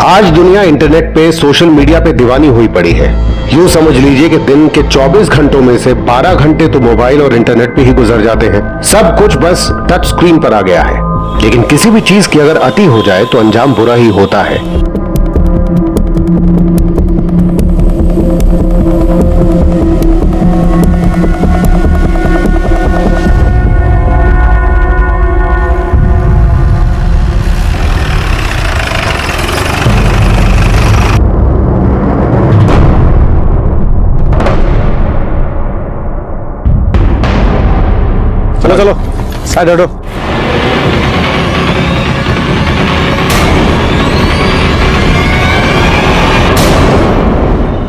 आज दुनिया इंटरनेट पे सोशल मीडिया पे दीवानी हुई पड़ी है। यूं समझ लीजिए कि दिन के 24 घंटों में से 12 घंटे तो मोबाइल और इंटरनेट पे ही गुजर जाते हैं। सब कुछ बस टच स्क्रीन पर आ गया है, लेकिन किसी भी चीज की अगर अति हो जाए तो अंजाम बुरा ही होता है। चलो चलो साइड हटो।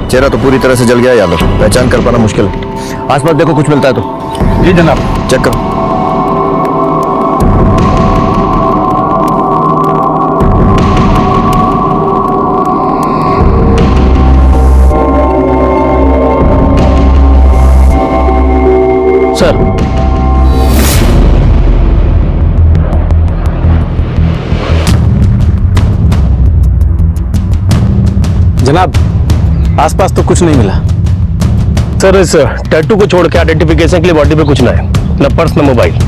चेहरा तो पूरी तरह से जल गया यादव, पहचान कर पाना मुश्किल है। आसपास देखो, कुछ मिलता है तो। जी जनाब। चेक करो। सर, जनाब आसपास तो कुछ नहीं मिला। सर, इस टैटू को छोड़ के आइडेंटिफिकेशन के लिए बॉडी पे कुछ ना है, न पर्स न मोबाइल।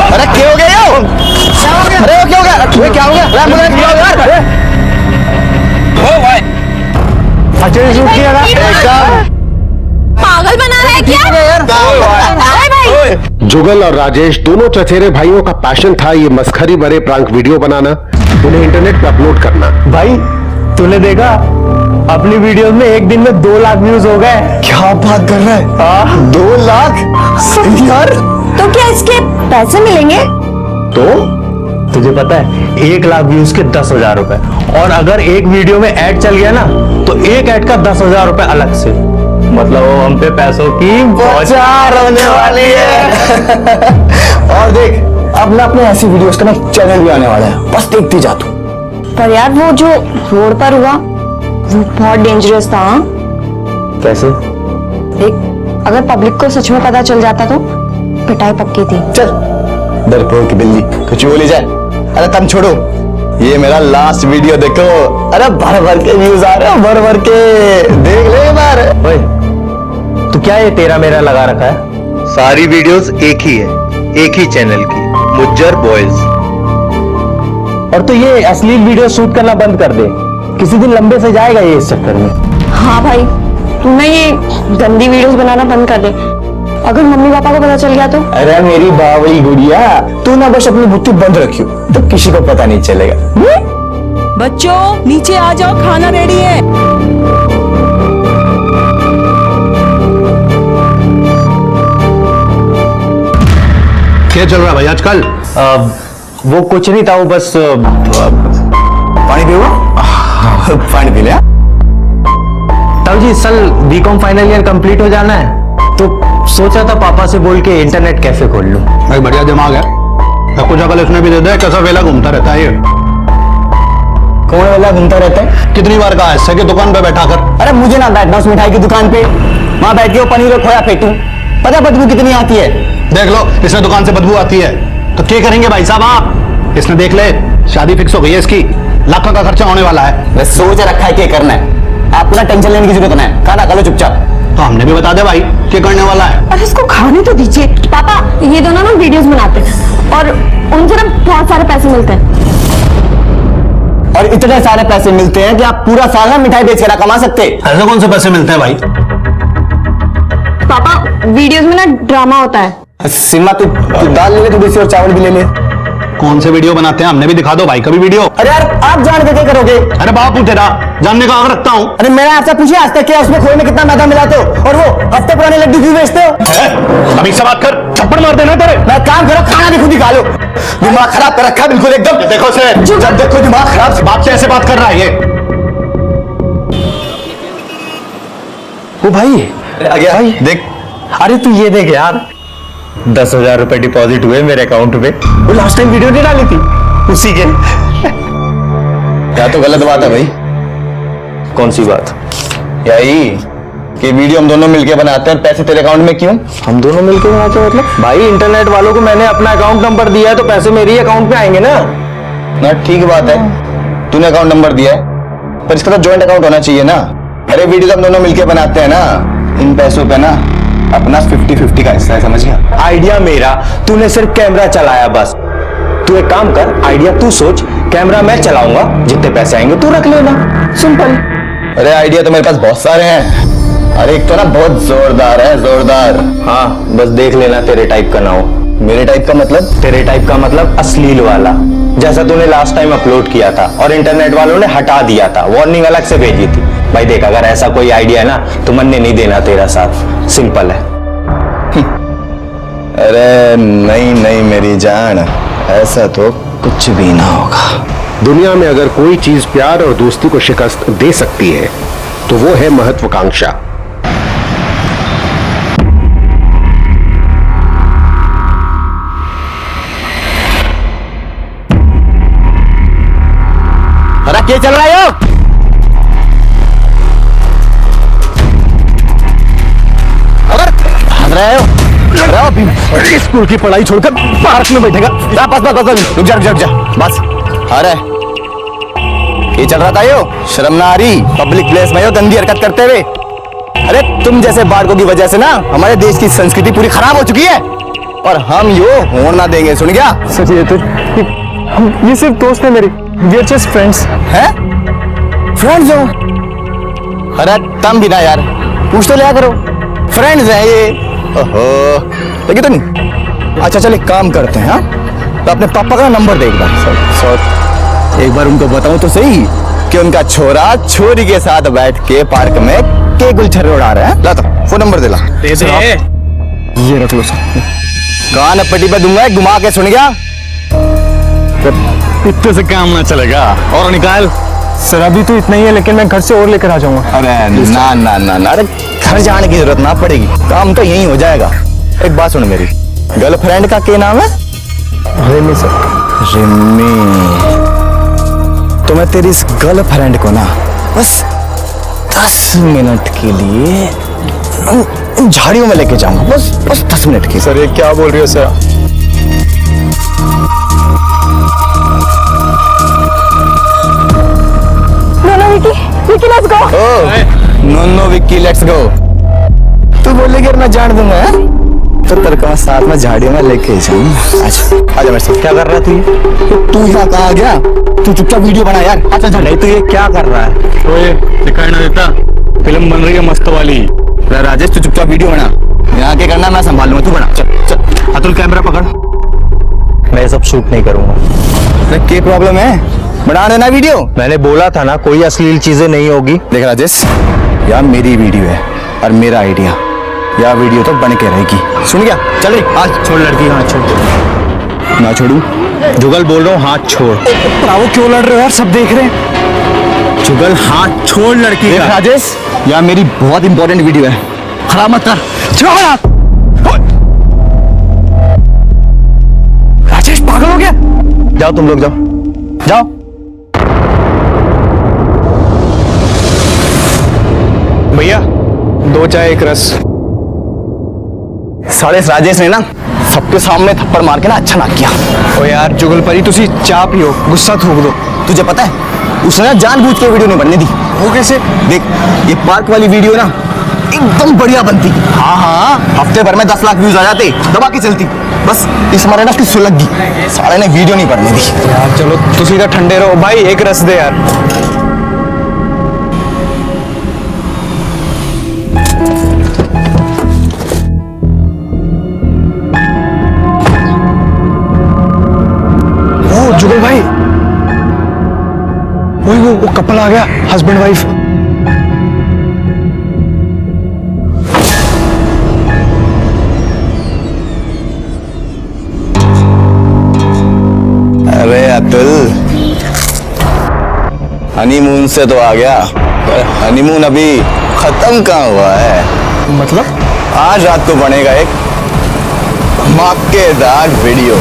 अरे क्या हो गया यो? अरे क्या हो गया? अरे क्या हो गया? यार ओ भाई, अच्छे शूट किया ना? एकदम पागल बना रहा है क्या? अरे भाई, जुगल और राजेश दोनों चचेरे भाइयों का पैशन था ये मस्खरी भरे प्रांक वीडियो बनाना, उन्हें इंटरनेट पे अपलोड करना। भाई तूने देखा, अपनी वीडियो में एक दिन में 2 लाख व्यूज हो गए। क्या बात कर रहा है? 2 लाख यार। तो क्या इसके पैसे मिलेंगे? तो तुझे पता है 1 लाख व्यूज के 10,000 रुपए, और अगर एक वीडियो में ऐड चल गया ना तो एक ऐड का 10,000 रुपए अलग से। मतलब वो हम पे पैसों की बौछार होने वाली है। और देख, अब ना अपने ऐसी वीडियोस का ना चैनल भी आने वाला है, बस देखती जा तू। पर यार वो जो रोड पर हुआ वो बहुत डेंजरस था। हाँ? कैसे? देख, अगर पब्लिक को सच में पता चल जाता तो पिटाई पक्की थी। चल डरपोक की बिल्ली, कुछ बोली जाए। अरे तुम छोड़ो, ये मेरा लास्ट वीडियो देखो। अरे भर भर के व्यूज आ रहे हैं, भर भर के। देख ले एक बार। ओए, तू क्या ये तेरा मेरा लगा रखा है? सारी वीडियोस एक ही है, एक ही चैनल की, मुज्जर बॉयज। और तो ये अश्लील वीडियो शूट करना बंद कर दे, किसी दिन लंबे से जाएगा ये इस चक्कर में। हाँ भाई, तू ना ये गंदी वीडियोस बनाना बंद कर दे, अगर मम्मी पापा को पता चल गया तो। अरे मेरी बावली गुड़िया, तू ना बस अपनी बुद्धि बंद रखियो, तो किसी को पता नहीं चलेगा। बच्चों नीचे आ जाओ, खाना रेडी है। क्या चल रहा है भाई आजकल? वो कुछ नहीं था, वो बस पानी पीओ। पानी पी लिया। तब जी सल बीकॉम फाइनल ईयर कंप्लीट हो जाना है, तो सोचा था पापा से बोल के इंटरनेट कैफे खोल लूं। भाई बढ़िया दिमाग है, सब कुछ अकल इसने भी दे दिया। कैसा वेला घूमता रहता है ये? कौन वाला घूमता रहता है? कितनी बार कहा है की दुकान पे बैठा कर। अरे मुझे ना बैठना उस मिठाई की दुकान पे, वहां बैठ के वो पनीर और खोया फेंकूं। पता बदबू कितनी आती है? देख लो, इसने दुकान से बदबू आती है तो क्या करेंगे भाई साहब आप? इसने देख ले, शादी फिक्स हो गई है इसकी, लाखों का खर्चा होने वाला है। मैं सोच रखा है क्या करना है, आपको ना टेंशन लेने की जरूरत नहीं है। खाना खा लो चुपचाप। तो हमने भी बता दे भाई क्या करने वाला है। अरे इसको खाने तो दीजिए। पापा, ये दोनों ना वीडियोस बनाते हैं और उनसे ना बहुत सारे पैसे मिलते हैं। और इतने सारे पैसे मिलते हैं कि आप पूरा साल ना मिठाई बेच कर कमा सकते। ऐसे कौन से पैसे मिलते हैं भाई? पापा, वीडियोस में ना ड्रामा होता है। सीमा तू दाल ले ले, थोड़ी सी और चावल भी ले ले। कौन से वीडियो बनाते हैं, हमने भी दिखा दो भाई कभी वीडियो। अरे यार आप जान के क्या करोगे? अरे बापू तेरा जानने का हक रखता हूँ। अरे मैंने आपसे पूछे आज तक क्या उसमें खोए में कितना मैदा मिलाते हो, और वो हफ्ते पुराने लड्डू क्यों बेचते हो? अभी से बात कर, थप्पड़ मार देना तेरे। मैं काम करो, खाना भी खुद ही खा लो। दिमाग खराब कर रखा है बिल्कुल एकदम। देखो से जब देखो दिमाग खराब। बाप से ऐसे बात कर रहा है ये। ओ भाई, आ गया देख। अरे तू ये देख यार, 10,000 रुपए डिपॉजिट हुए मेरे अकाउंट पे। वो लास्ट टाइम वीडियो नहीं डाली थी उसी के। क्या तो गलत बात है भाई। कौन सी बात? यही कि वीडियो हम दोनों मिलके बनाते हैं और पैसे तेरे अकाउंट में क्यों? हम दोनों मिलकर बनाते मतलब? भाई इंटरनेट वालों को मैंने अपना अकाउंट नंबर दिया है तो पैसे मेरे ही अकाउंट पे आएंगे ना। ना ठीक बात है, तूने अकाउंट नंबर दिया है, पर इसका तो जॉइंट अकाउंट होना चाहिए ना। अरे वीडियो हम दोनों मिलके बनाते हैं ना, इन पैसों पे ना अपना 50-50 का हिस्सा है, समझ गया? आइडिया मेरा, तूने सिर्फ कैमरा चलाया बस। तू एक काम कर, आइडिया तू सोच, कैमरा मैं चलाऊंगा, जितने पैसे आएंगे तू रख लेना, सिंपल। अरे आइडिया तो मेरे पास बहुत सारे हैं। अरे एक तो ना बहुत जोरदार है, जोरदार। हाँ बस देख लेना तेरे टाइप का ना हो। मेरे टाइप का मतलब? तेरे टाइप का मतलब अश्लील वाला, जैसा तूने लास्ट टाइम अपलोड किया था और इंटरनेट वालों ने हटा दिया था, वार्निंग अलग से भेजी थी। भाई देख, अगर ऐसा कोई आइडिया है ना तो मन ने नहीं देना तेरा साथ, सिंपल है। अरे नहीं नहीं मेरी जान, ऐसा तो कुछ भी ना होगा। दुनिया में अगर कोई चीज प्यार और दोस्ती को शिकस्त दे सकती है तो वो है महत्वाकांक्षा। अरे क्या चल रहा है यो? अगर हंस रहे हो? स्कूल की पढ़ाई छोड़कर पार्क में बैठेगा? बस रुक जा बस। अरे ये चल रहा था यो, शर्म ना आ रही? पब्लिक प्लेस में यो गंदी हरकत करते हुए। अरे तुम जैसे बालकों की वजह से ना हमारे देश की संस्कृति पूरी खराब हो चुकी है और हम यो होने ना देंगे, सुन गया? सच ये सिर्फ दोस्त है मेरी, वी आर जस्ट फ्रेंड्स। हैं? फ्रेंड्स हो? अरे तुम भी ना यार, पूछ तो लिया करो, फ्रेंड्स हैं ये। ओहो, देखिए तो नहीं। अच्छा चल एक काम करते हैं, हाँ तो अपने पापा का नंबर दे एक बार। एक बार उनको बताऊं तो सही कि उनका छोरा छोरी के साथ बैठ के पार्क में के गुलछर्रे उड़ा रहे हैं। ला तो फोन नंबर दे ला। ये रख लो सर, कान पट्टी पे दूंगा, घुमा के सुन गया? इतने से काम ना चलेगा, और निकाल। सर अभी तो इतना ही है, लेकिन मैं घर से और लेकर आ जाऊंगा। अरे ना ना ना ना, अरे घर जाने की जरूरत ना पड़ेगी, काम तो यही हो जाएगा। एक बात सुन मेरी, गर्लफ्रेंड का क्या नाम है? रिमी सर। रिमी। तो मैं तेरी इस गर्लफ्रेंड को ना बस 10 मिनट के लिए उन झाड़ियों में लेके जाऊंगा, बस 10 मिनट की। सर ये क्या बोल रही हो sir? Vicky let's go. No Vicky let's go. तू बोलेगी और मैं जान दूंगा, है? तो तेरे को मैं साथ में झाड़ियों में लेके जाऊंगा। अच्छा आजा मेरे साथ। क्या कर रहा है तू यहाँ कहाँ आ गया? तू चुपचाप वीडियो बना यार। अच्छा नहीं तो ये क्या कर रहा है? ओए दिखाई ना देता, फिल्म बन रही है मस्त वाली। राजेश तू चुपचाप वीडियो बना, यहाँ के करना मैं संभाल लूंगा, तू बना। चल अतुल कैमरा पकड़। मैं सब शूट नहीं करूंगा। क्या प्रॉब्लम है? बना देना वीडियो। मैंने बोला था ना कोई अश्लील चीजें नहीं होगी। देख राजेश, यार मेरी वीडियो है और मेरा आइडिया, यार वीडियो तो बन के रहेगी, सुन गया? चल रे आज छोड़ लड़की, हाथ छोड़। ना छोड़ू? जुगल बोल रहा हूँ, हाथ छोड़। ब्रावो क्यों लड़ रहे हो यार, सब देख रहे हैं। जुगल हाथ छोड़ लड़की देख का। राजेश, यार मेरी बहुत इंपॉर्टेंट वीडियो है, खराब मत कर। राजेश पागल हो गया? जाओ तुम लोग, जाओ जाओ। भैया 2 चाय 1 रस। साले इस राजेश ने ना सबके सामने थप्पड़ मार के ना अच्छा ना किया। ओ यार जुगल परी, तुसी चाय पियो, गुस्सा थूक दो। तुझे पता है उसने ना जानबूझ के वीडियो नहीं बनने दी। वो कैसे? देख ये पार्क वाली वीडियो ना एकदम बढ़िया बनती। हाँ हफ्ते भर में 10 लाख व्यूज आ जाते, दबा के चलती। बस इस मारे ना उसकी सुलग गई, साले ने वीडियो नहीं बनने दी। यार चलो तुसी इधर ठंडे रहो भाई, 1 रस दे यार। जुगल भाई, वो कपल आ गया, हस्बैंड वाइफ। अरे अतुल, हनीमून से तो आ गया, पर हनीमून अभी खत्म कहाँ हुआ है। मतलब आज रात को बनेगा एक धमाकेदार वीडियो।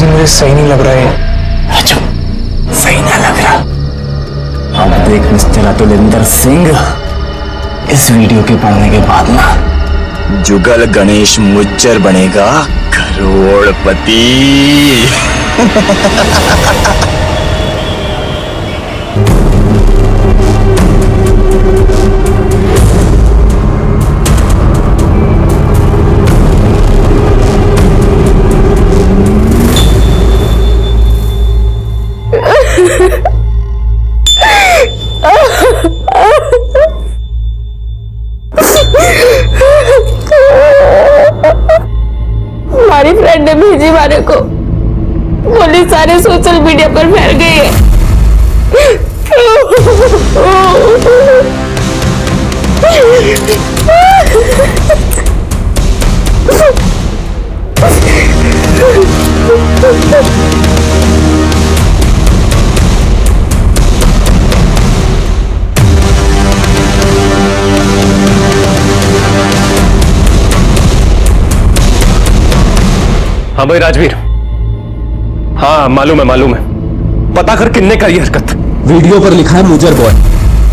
मुझे सही नहीं लग रहा है। अच्छा, सही ना लग रहा। अब देख मिस्टर अतुलिंदर सिंह, इस वीडियो के पढ़ने के बाद ना जुगल गणेश मुज्जर बनेगा करोड़पति। हमारी फ्रेंड ने भेजी हमारे को, बोली सारे सोशल मीडिया पर फैल गई है। हाँ भाई राजवीर, हाँ मालूम है। पता कर किन्ने करी हरकत। वीडियो पर लिखा है मुजर बॉय।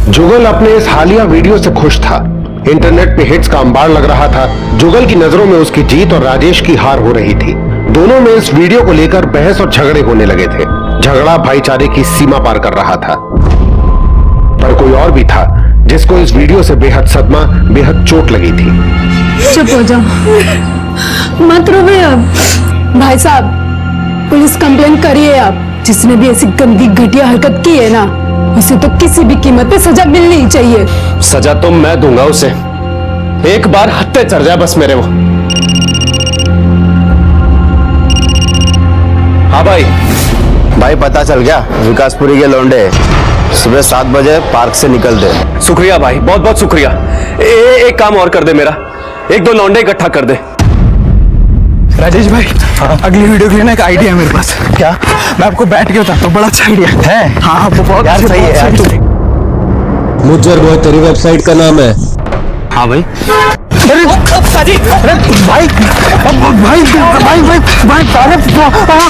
जुगल अपने इस हालिया वीडियो से खुश था। इंटरनेट पे हिट्स का अंबार लग रहा था। जुगल की नजरों में उसकी जीत और राजेश की हार हो रही थी। दोनों में इस वीडियो को लेकर बहस और झगड़े होने लगे थे। झगड़ा भाईचारे की सीमा पार कर रहा था। पर कोई और भी था जिसको इस वीडियो से बेहद सदमा, बेहद चोट लगी थी। चुप हो जाओ, मत रोवे अब। भाई साहब, पुलिस कंप्लेन करिए आप। जिसने भी ऐसी गंदी घटिया हरकत की है ना, उसे तो किसी भी कीमत पे सजा मिलनी ही चाहिए। सजा तो मैं दूंगा उसे, एक बार हत्या चढ़ जाए बस मेरे वो। हाँ भाई पता चल गया, विकासपुरी के लौंडे सुबह 7 बजे पार्क से निकलते। शुक्रिया भाई, बहुत बहुत शुक्रिया। एक काम और कर दे मेरा, 1-2 लौंडे इकट्ठा कर दे। राजेश भाई, अगली वीडियो के लिए ना एक आइडिया है मेरे पास। क्या? मैं आपको बैठ के बताता हूँ, बड़ा अच्छा आइडिया है। हाँ, वो बहुत यार सही है यार। मुज्जर बॉय तेरी वेबसाइट का नाम है? हाँ भाई। अरे भाई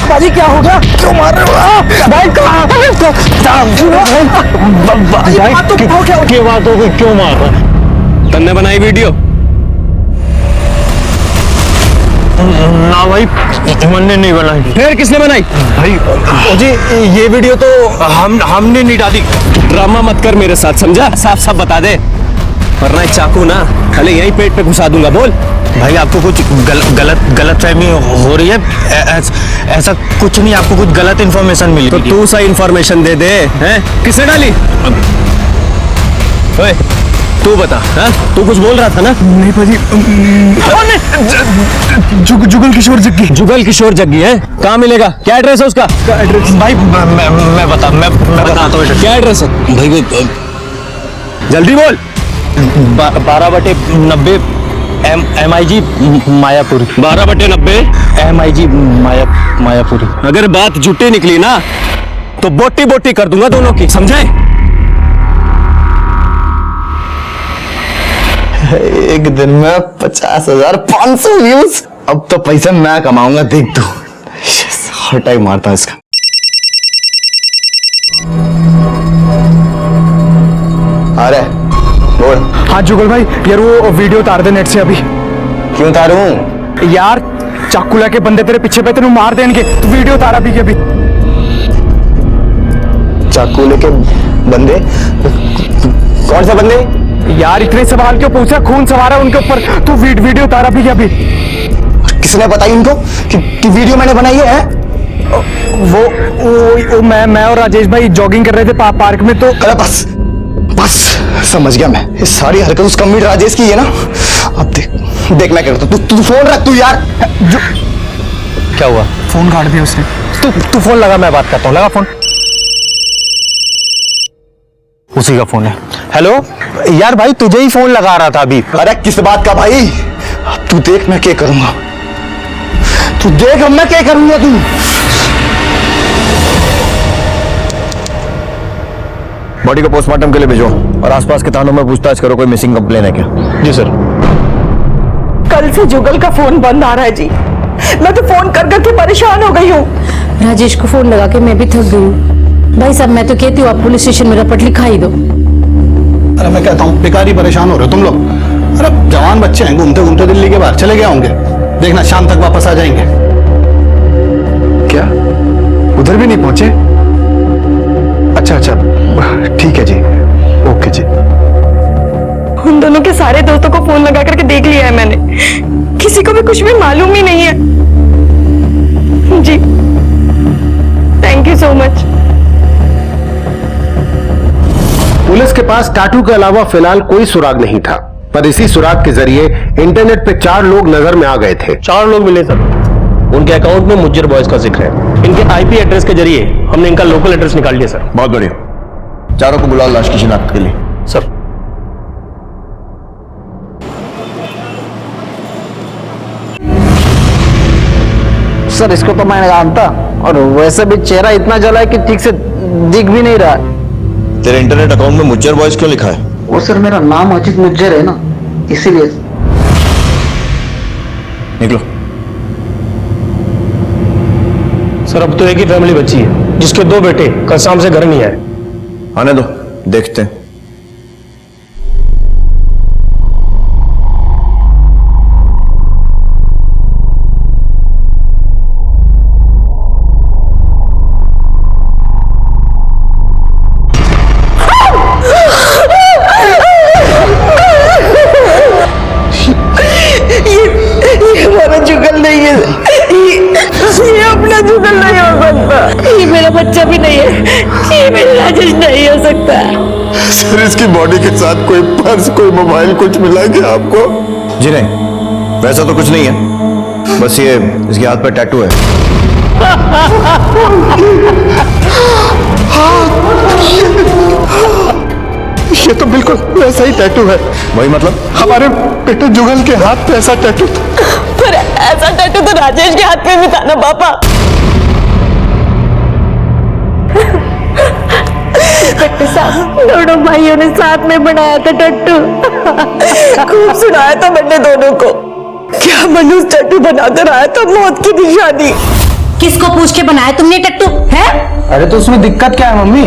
पाजी क्या होगा? क्यों मार रहे हो भाई? क्या बात हो गई, क्यों मार रहा है? तन्ने बनाई वीडियो? ना भाई, मैंने नहीं बनाई। फिर किसने बनाई? भाई जी, ये वीडियो तो हमने नहीं डाली। ड्रामा मत कर मेरे साथ, समझा? साफ बता दे, वरना चाकू ना खाली यहीं पेट पे घुसा दूंगा। बोल भाई, आपको कुछ गलत फहमी हो रही है। ऐसा कुछ नहीं, आपको कुछ गलत इन्फॉर्मेशन मिली। तो तू सही इन्फॉर्मेशन दे दे। हैं? किसने डाली? ओए, तू बता। हाँ? तू कुछ बोल रहा था ना? नहीं भाजी, जुगल किशोर जग्गी। जुगल किशोर जग्गी है? कहाँ मिलेगा? क्या एड्रेस है उसका? भाई मैं बताता हूँ। क्या एड्रेस है भाई? जल्दी बोल। 12/90 MIG मायापुरी। 12/90 MIG मायापुरी। अगर बात झूठी निकली ना तो बोटी बोटी कर दूंगा दोनों की, समझे? एक दिन में 50,500 व्यूज। अब तो पैसा मैं कमाऊंगा, देख दो। हर टाइम मारता हूं इसका। अरे बोल। हाँ जुगल भाई, यार वो वीडियो उतार दे नेट से अभी। क्यों उतारूं? यार चाकू लेके बंदे तेरे पीछे पे, तेरे मार देंगे, तो वीडियो उतारा भी के अभी। चाकू लेके बंदे? कौन सा बंदे? यार इतने सवाल क्यों पूछ रहा? खून सवार है उनके ऊपर, तू वीडियो उतारा भी अभी। किसने बताई उनको कि वीडियो मैंने बनाई है? वो मैं और राजेश भाई जॉगिंग कर रहे थे पार्क में, तो अरे बस बस समझ गया मैं, ये सारी हरकत उस कमीड राजेश की है ना। अब देख मैं करता, तू फोन रख तू यार। क्या हुआ? फोन काट दिया उसने। तू फोन लगा, मैं बात करता हूँ। लगा फोन। उसी का फोन है। हेलो यार भाई, तुझे ही फोन लगा रहा था अभी। अरे किस बात का भाई? अब तू देख मैं क्या करूंगा, तू देख अब मैं क्या करूंगा। तू बॉडी को पोस्टमार्टम के लिए भेजो और आसपास के थानों में पूछताछ करो, कोई मिसिंग कंप्लेन है क्या? जी सर। कल से जुगल का फोन बंद आ रहा है जी। मैं तो फोन कर करके परेशान हो गई हूँ। राजेश को फोन लगा के मैं भी थक गई हूँ। भाई साहब मैं तो कहती हूँ आप पुलिस स्टेशन में रपट लिखा ही दो। अरे मैं कहता हूँ बेकारी परेशान हो रहे हो तुम लोग। अरे जवान बच्चे हैं, घूमते घूमते दिल्ली के बाहर चले गए होंगे, देखना शाम तक वापस आ जाएंगे। क्या उधर भी नहीं पहुंचे? अच्छा ठीक है जी, ओके जी। उन दोनों के सारे दोस्तों को फोन लगा करके देख लिया है मैंने, किसी को भी कुछ भी मालूम ही नहीं है। जी thank you so much. Police के पास टाटू के अलावा फिलहाल कोई सुराग नहीं था, पर इसी सुराग के जरिए इंटरनेट पे 4 लोग नजर में आ गए थे। 4 लोग मिले सर। उनके अकाउंट में मुज्जर बॉयज का जिक्र है। इनके आईपी एड्रेस के जरिए हमने इनका लोकल एड्रेस निकाल लिया सर। बहुत बढ़िया, चारों को बुलाओ लाश की शिनाख्त के लिए। सर सर इसको तो मैं जानता, और वैसे भी चेहरा इतना जला है कि ठीक से दिख भी नहीं रहा। तेरे इंटरनेट अकाउंट में मुज्जर बॉयज क्यों लिखा है? वो सर मेरा नाम अजित मुज्जर है ना, इसीलिए। निकलो। सर अब तो एक ही फैमिली बची है, जिसके 2 बेटे कल शाम से घर नहीं आए। आने दो, देखते हैं। ये हमारा जुगल नहीं है, ये अपना जुगल नहीं हो सकता। ये मेरा बच्चा भी नहीं है, ये मेरा राजेश नहीं हो सकता। सर इसकी बॉडी के साथ कोई पर्स, कोई मोबाइल कुछ मिला क्या आपको? जी नहीं, वैसा तो कुछ नहीं है, बस ये इसके हाथ पर टैटू है। ये तो बिल्कुल वैसा ही टैटू है। वही मतलब? हमारे बेटे जुगल के हाथ पे ऐसा टैटू था। पर ऐसा टैटू तो राजेश के हाथ पे भी था ना पापा। दोनों भाइयों ने साथ में बनाया था टैटू। खूब सुनाया था मैंने दोनों को। क्या मनुष्य टैटू बनाते रहा था मौत की निशानी। किसको पूछ के बनाया तुमने टट्टू है? अरे तो उसमें दिक्कत क्या है मम्मी?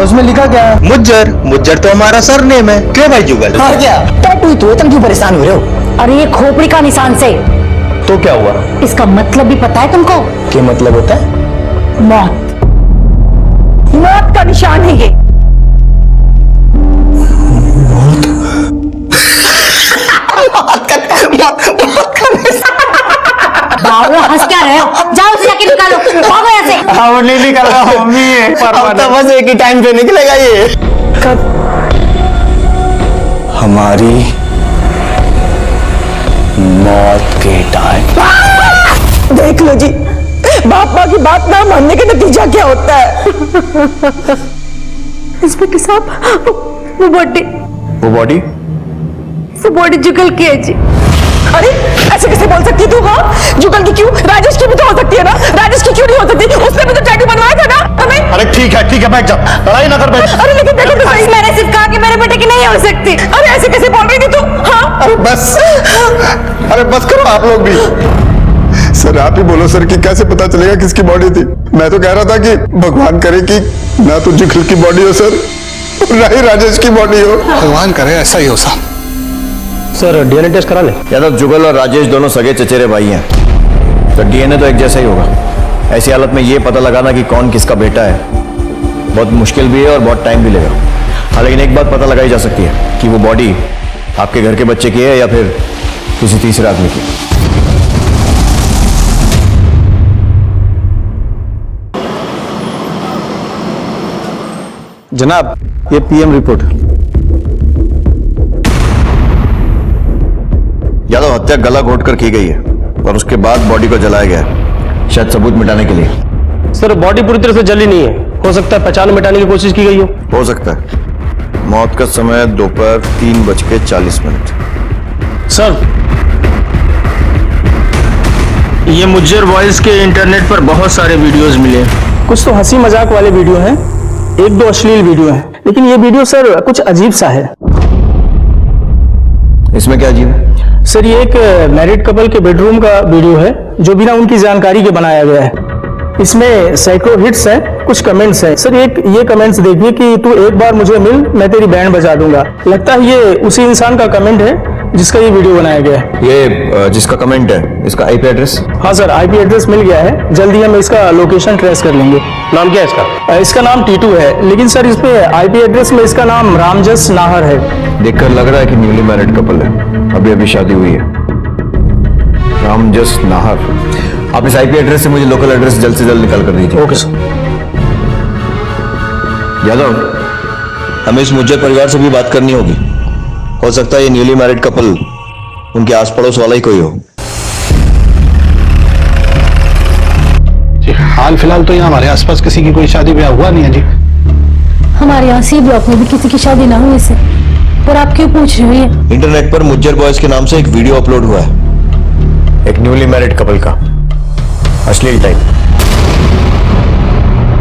उसमें लिखा क्या है? मुज्जर। मुज्जर तो हमारा सरनेम है। क्यों भाई जुगल? हाँ क्या टैटू ही तो है, तुम क्यों परेशान हो रहे हो? और ये खोपड़ी का निशान से। तो क्या हुआ? इसका मतलब भी पता है तुमको? क्या मतलब होता है? मौत। मौत का निशान है ये। बाबू हंस क्या रहे हो? जाओ उसे जाके निकालो, भागो यहाँ से। हाँ नहीं निकल रहा मम्मी, अब तो बस एक ही टाइम पे निकलेगा ये। कब? हमारी मौत के टाइम। देख लो जी, बाप माँ की बात ना मानने का नतीजा क्या होता है। इंस्पेक्टर साहब वो बॉडी वो बॉडी जुगल की है जी। अरे ऐसे कैसे बोल सकती तू? हाँ जुगल की क्यों, राजेश की भी तो हो सकती है ना। राजेश की क्यों नहीं हो सकती? उसने भी तो टैटू बनवाया था ना हमें। अरे ठीक है बैठ जा, लड़ाई ना कर बैठ। अरे लेकिन देखो तो सही। मैंने सिर्फ कहा कि मेरे बेटे की नहीं हो सकती। अरे ऐसे कैसे बोल रही थी तू? हाँ अरे बस करो आप लोग भी। सर आप ही बोलो सर कि कैसे पता चलेगा किसकी बॉडी थी? मैं तो कह रहा था कि भगवान करे कि ना तो जुगल की बॉडी हो सर, ना ही राजेश की बॉडी हो। भगवान करे ऐसा ही हो साहब। सर डीएनए टेस्ट करा ले। यादव जुगल और राजेश दोनों सगे चचेरे भाई हैं, तो डीएनए तो एक जैसा ही होगा। ऐसी हालत में ये पता लगाना कि कौन किसका बेटा है बहुत मुश्किल भी है और बहुत टाइम भी लेगा। हाँ लेकिन एक बात पता लगाई जा सकती है कि वो बॉडी आपके घर के बच्चे की है या फिर किसी तीसरे आदमी की। जनाब, ये पीएम रिपोर्ट। यादव, हत्या गला घोटकर की गई है और उसके बाद बॉडी को जलाया गया है, शायद सबूत मिटाने के लिए। सर बॉडी पूरी तरह से जली नहीं है, हो सकता है पहचान मिटाने की कोशिश की गई हो सकता है। मौत का समय दोपहर 3:40। सर ये मुज्जर बॉयज के इंटरनेट पर बहुत सारे वीडियोस मिले। कुछ तो हंसी मजाक वाले वीडियो हैं, एक दो अश्लील वीडियो हैं, लेकिन ये वीडियो सर कुछ अजीब सा है। इसमें क्या अजीब है? सर ये एक मैरिड कपल के बेडरूम का वीडियो है जो बिना उनकी जानकारी के बनाया गया है। इसमें सैकड़ों हिट्स हैं, कुछ कमेंट्स हैं। सर एक ये कमेंट्स देखिए कि तू एक बार मुझे मिल, मैं तेरी बैंड बजा दूंगा। लगता है ये उसी इंसान का कमेंट है जिसका ये वीडियो बनाया गया है। ये जिसका कमेंट है, इसका आईपी एड्रेस? हाँ सर, आईपी एड्रेस मिल गया है, जल्दी हम इसका लोकेशन ट्रेस कर लेंगे। नाम क्या है इसका? इसका नाम टीटू है, लेकिन सर इस पे आईपी एड्रेस में इसका नाम रामजस नाहर है। देखकर लग रहा है कि न्यूली मैरिड कपल है, अभी अभी शादी हुई है। रामजस नाहर। आप इस आईपी एड्रेस से मुझे लोकल एड्रेस जल्द से जल्द निकाल कर दीजिए। Okay sir. यादव, हमें इस मुज्जर परिवार से भी बात करनी होगी। हो सकता है ये न्यूली मैरिड कपल उनके आस पड़ोस वाला ही कोई हो। जी, हाल फिलहाल तो यहाँ हमारे आसपास किसी की कोई शादी ब्याह हुआ नहीं है जी। हमारे यहाँ सी ब्लॉक में भी किसी की शादी ना हुई इससे, पर आप क्यों पूछ रहे हैं? इंटरनेट पर मुज्जर बॉयज के नाम से एक वीडियो अपलोड हुआ है, एक न्यूली मैरिड कपल का, अश्लील टाइप।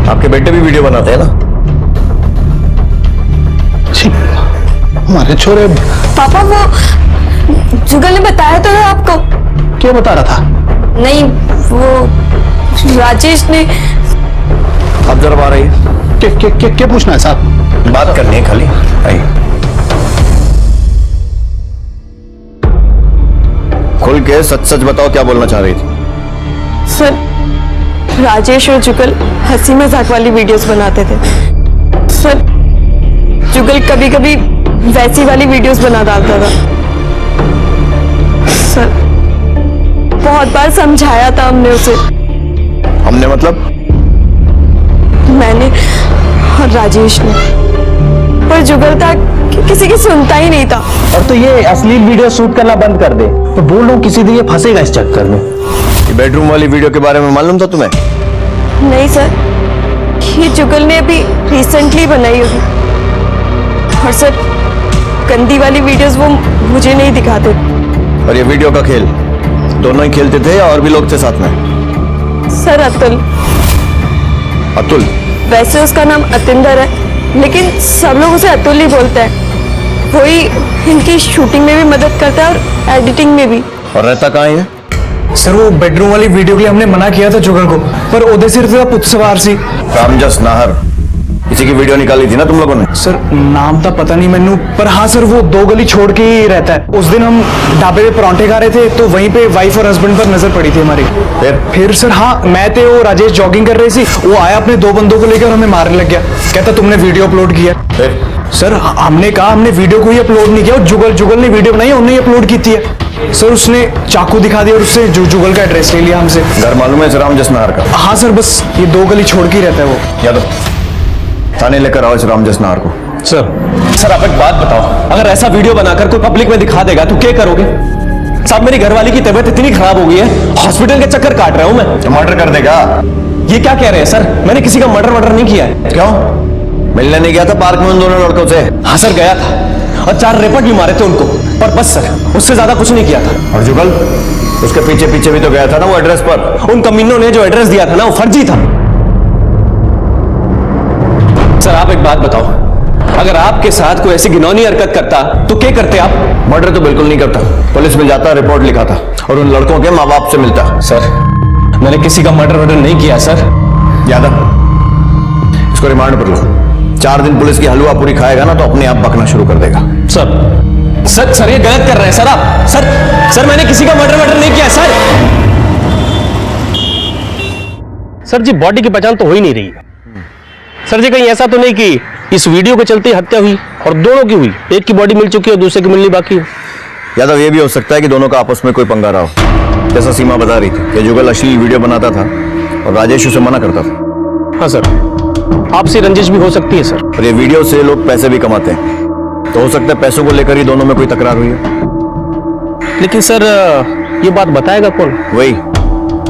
आपके बेटे भी वीडियो बनाते हैं ना? हमारे छोरे। पापा वो जुगल ने बताया तो था आपको। क्या बता रहा था? नहीं, वो राजेश ने। अब जरा आ रही है। क्या पूछना है साहब? बात करनी है खाली। आइए, खुल के सच सच बताओ, क्या बोलना चाह रही थी? सर राजेश और जुगल हंसी मजाक वाली वीडियोस बनाते थे। सर जुगल कभी कभी वैसी वाली वीडियोस बना डालता था। सर बहुत बार समझाया था हमने उसे। हमने मतलब? मैंने और राजेश ने, पर जुगल था कि किसी की सुनता ही नहीं था। और तो ये अश्लील वीडियो शूट करना बंद कर दे, तो बोल रहा हूँ किसी दिन ये फंसेगा इस चक्कर में। ये बेडरूम वाली वीडियो के बारे में मालूम था तुम्हें? नहीं सर, ये जुगल ने अभी रिसेंटली बनाई होगी। और सर गंदी वाली वीडियोस वो मुझे नहीं दिखाते। और ये वीडियो का खेल दोनों ही खेलते थे या और भी लोग थे साथ में? सर अतुल। अतुल? वैसे उसका नाम अतिंदर है, लेकिन सब लोग उसे अतुल ही बोलते हैं। वही इनकी शूटिंग में भी मदद करता है और एडिटिंग में भी। और रहता कहाँ है? सर वो बेडरूम वाली वीडियो के लिए हमने मना किया था जुगल को, पर ओदे सिर्फ पुत सवार सी। रामजस नाहर, इसी की वीडियो निकाली थी ना तुम लोगों ने? सर नाम तो पता नहीं मैनू, पर हाँ सर वो 2 गली छोड़ के ही रहता है। उस दिन हम ढाबे पे परांठे खा रहे थे, तो वहीं पे वाइफ और हस्बैंड पर नजर पड़ी थी हमारी। फिर सर हाँ, मैं थे वो राजेश जॉगिंग कर रही थी, वो आया अपने 2 बंदों को लेकर हमें मारने लग गया। कहता तुमने वीडियो अपलोड किया। सर हमने कहा हमने वीडियो को ही अपलोड नहीं किया, जुगल ने वीडियो बनाई, उन्हें अपलोड की थी। सर उसने चाकू दिखा दिया और उससे जुगल का एड्रेस ले लिया हमसे। घर मालूम है रामजस नाहर का? हाँ सर, बस ये 2 गली छोड़ के ही रहता है वो। यादव, थाने लेकर आओ इस रामजस नाहर को। सर आप एक बात बताओ, अगर ऐसा वीडियो बनाकर कोई पब्लिक में दिखा देगा तो क्या करोगे? साहब मेरी घरवाली की तबीयत इतनी खराब हो गई है, हॉस्पिटल के चक्कर काट रहा हूं मैं। मर्डर कर देगा? ये क्या कह रहे हैं सर? मैंने किसी का मर्डर नहीं किया है। क्यों? मिलने नहीं गया था पार्क में उन दोनों लड़कों से? हाँ सर गया था, और 4 रेपट भी मारे थे उनको, पर बस सर उससे ज्यादा कुछ नहीं किया था। और जुगल? उसके पीछे पीछे भी तो गया था ना वो एड्रेस पर। उन कमीनों ने जो एड्रेस दिया था ना वो फर्जी था। सर आप एक बात बताओ, अगर आपके साथ कोई ऐसी घिनौनी हरकत करता तो क्या करते आप? मर्डर तो बिल्कुल नहीं करता, पुलिस में जाता, रिपोर्ट लिखाता और उन लड़कों के माँ बाप से मिलता। सर मैंने किसी का मर्डर नहीं किया सर। यादव, इसको रिमांड पर लो। 4 दिन पुलिस की हलवा पूरी खाएगा ना तो अपने आप बकना शुरू कर देगा। सर ये गलत कर रहे हैं सर आप। सर मैंने किसी का मर्डर नहीं किया सर। सर जी बॉडी की पहचान तो हो ही नहीं रही। सर जी कहीं ऐसा तो नहीं कि इस वीडियो के चलते हत्या हुई और दोनों की हुई, एक की बॉडी मिल चुकी है और दूसरे की मिलनी बाकी है? यादव, ये भी हो सकता है कि दोनों का आपस में कोई पंगा रहा हो, जैसा सीमा बता रही थी कि जुगल अश्लील वीडियो बनाता था और राजेश उसे मना करता था। हाँ सर, आपसी रंजिश भी हो सकती है सर। और ये वीडियो से लोग पैसे भी कमाते हैं, तो हो सकता है पैसों को लेकर ही दोनों में कोई तकरार हुई है। लेकिन सर ये बात बताएगा कौन? वही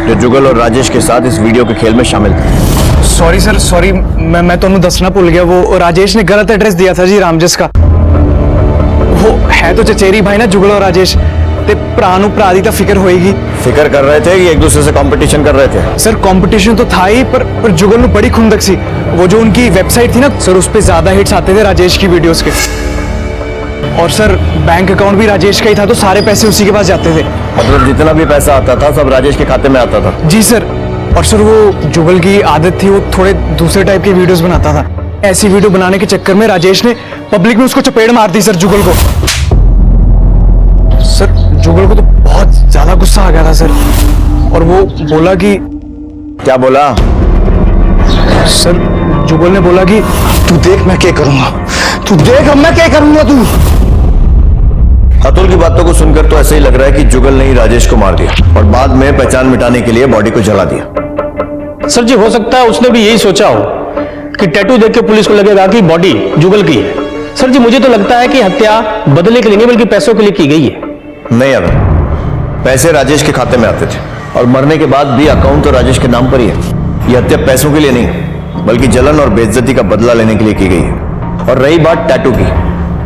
जो जुगल और राजेश के साथ इस वीडियो के खेल में शामिल थे। सॉरी सर, सॉरी, मैं तो दसना भूल गया। वो राजेश ने गलत एड्रेस दिया था जी रामजस का। वो है तो चचेरी भाई ना जुगल और राजेश, ते प्राणु प्रादी तो फिक्र होएगी। फिक्र कर रहे थे कि एक दूसरे से कंपटीशन कर रहे थे? सर कंपटीशन तो था ही, पर जुगल ने बड़ी खुंदक सी। वो जो उनकी वेबसाइट थी ना सर, उस पे ज्यादा हिट्स आते थे राजेश की वीडियोस के। और सर बैंक अकाउंट भी राजेश का ही था, तो सारे पैसे उसी के पास जाते थे। मतलब जितना भी पैसा आता था सब राजेश के खाते में आता था? जी सर। और सर वो जुगल की आदत थी, वो थोड़े दूसरे टाइप के वीडियोस बनाता था। ऐसी वीडियो बनाने के चक्कर में राजेश ने पब्लिक में उसको चपेट मार दी सर जुगल को। सर जुगल को तो बहुत ज्यादा गुस्सा आ गया था सर, और वो बोला कि... क्या बोला? सर जुगल ने बोला कि तू देख मैं क्या करूंगा, तू देख अब मैं क्या करूंगा तू। अतुल की बातों को सुनकर तो ऐसे ही लग रहा है कि जुगल ने ही राजेश को मार दिया और बाद में पहचान मिटाने के लिए बॉडी को जला दिया। सर जी हो सकता है उसने भी यही सोचा हो कि टैटू देख के पुलिस को लगेगा कि बॉडी जुगल की है। सर जी मुझे तो लगता है कि हत्या बदले के लिए नहीं बल्कि पैसों के लिए की गई है। नहीं अगर पैसे राजेश के खाते में आते थे और मरने के बाद भी अकाउंट तो राजेश के नाम पर ही है। यह हत्या पैसों के लिए नहीं बल्कि जलन और बेइज्जती का बदला लेने के लिए की गई है। और रही बात टैटू की,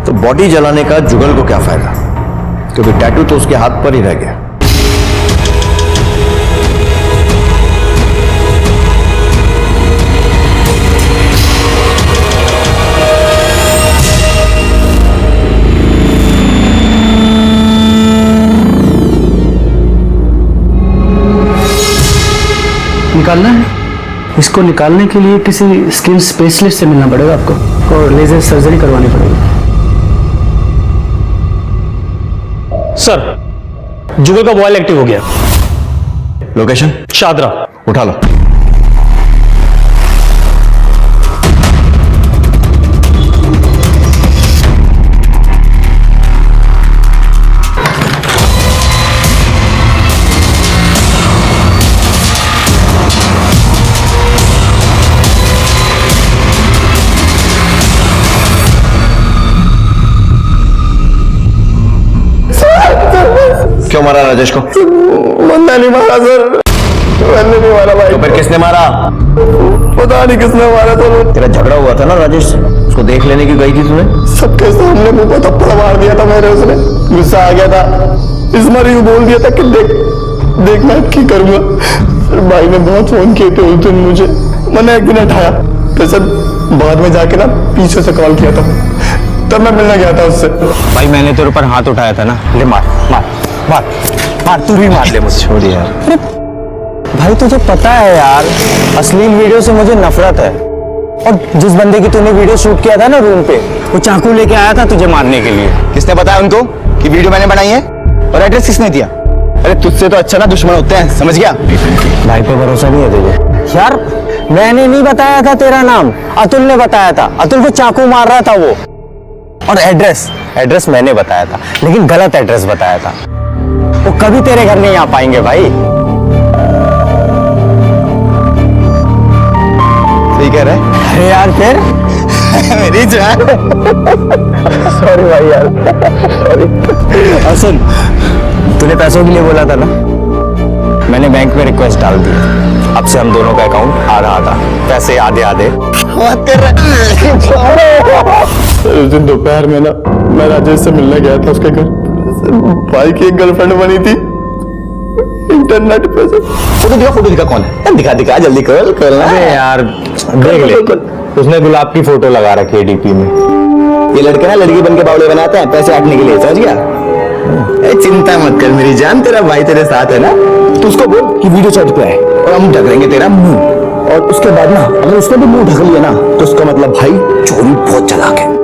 तो बॉडी जलाने का जुगल को क्या फायदा, क्योंकि टैटू तो उसके हाथ पर ही रह गया। निकालना है इसको। निकालने के लिए किसी स्किन स्पेशलिस्ट से मिलना पड़ेगा आपको और लेजर सर्जरी करवानी पड़ेगी। सर जुगल का मोबाइल एक्टिव हो गया। लोकेशन? शादरा। उठा लो। क्यों मारा राजेश को? मैंने नहीं मारा सर, मैंने नहीं मारा भाई। तो फिर किसने मारा? पता नहीं किसने मारा सर। तेरा झगड़ा हुआ था ना राजेश से, उसको देख लेने की गई थी तूने? सबके सामने मुंह पर थप्पड़ मार दिया था मेरे, उसने गुस्सा आ गया था। इस बार यूं बोल दिया था कि देख मैं क्या करूंगा। भाई ने बहुत फोन किए थे उस दिन मुझे, मैंने एक दिन उठाया तो सर बाद में जाके ना पीछे से कॉल किया था, तब मैं मिलने गया था उससे। भाई मैंने तेरे ऊपर हाथ उठाया था ना, ले मार मार मार मार, तू भी मार ले मुझे। छोड़ यार। भाई तुझे पता है यार अश्लील वीडियो से मुझे नफरत है। और जिस बंदे की तूने वीडियो शूट किया था ना रूम पे, वो चाकू लेके आया था तुझे मारने के लिए। किसने बताया उनको कि वीडियो मैंने बनाई है? और एड्रेस किसने दिया? अरे तुझसे तो अच्छा ना दुश्मन होते हैं, समझ गया? भाई पे भरोसा नहीं है तुझे? यार मैंने नहीं बताया था तेरा नाम, अतुल ने बताया था। अतुल को चाकू मार रहा था वो। और एड्रेस मैंने बताया था, लेकिन गलत एड्रेस बताया था। वो कभी तेरे घर नहीं आ पाएंगे भाई। सही कह रहा है। अरे यार फिर मेरी जान। सॉरी भाई यार, सॉरी। और सुन, तूने पैसों के लिए बोला था ना, मैंने बैंक में रिक्वेस्ट डाल दी। अब से हम दोनों का अकाउंट आधा पैसे आधे उस दिन दोपहर में ना मैं राजेश से मिलने गया था उसके घर। भाई की एक गर्लफ्रेंड बनी थी इंटरनेट पे से। फोटो दिखा कौन है? दिखा जल्दी कर ना। अरे यार देख ले, उसने गुलाब की फोटो लगा रखी है डीपी में। ये लड़के ना लड़की बन के बावड़े बनाते हैं पैसे काटने के लिए, समझ गया? चिंता मत कर मेरी जान, तेरा भाई तेरे साथ है ना। तू उसको बोल कि वीडियो चौथ पे है और हम ढक लेंगे तेरा मुंह। और उसके बाद ना अगर उसने भी मुंह ढक लिया ना तो उसका मतलब भाई चोरी बहुत चालाक है।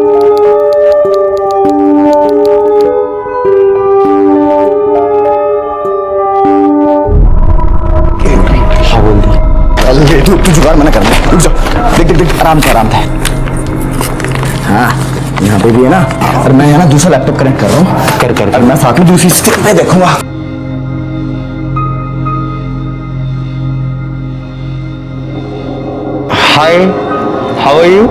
तू जुगाड़ मना कर दे, रुक जा। देख आराम से हाँ यहाँ पे भी है ना। और मैं यहाँ ना दूसरा लैपटॉप कनेक्ट कर रहा हूँ, कर और मैं साथ में दूसरी स्क्रीन पे देखूंगा। Hi how are you?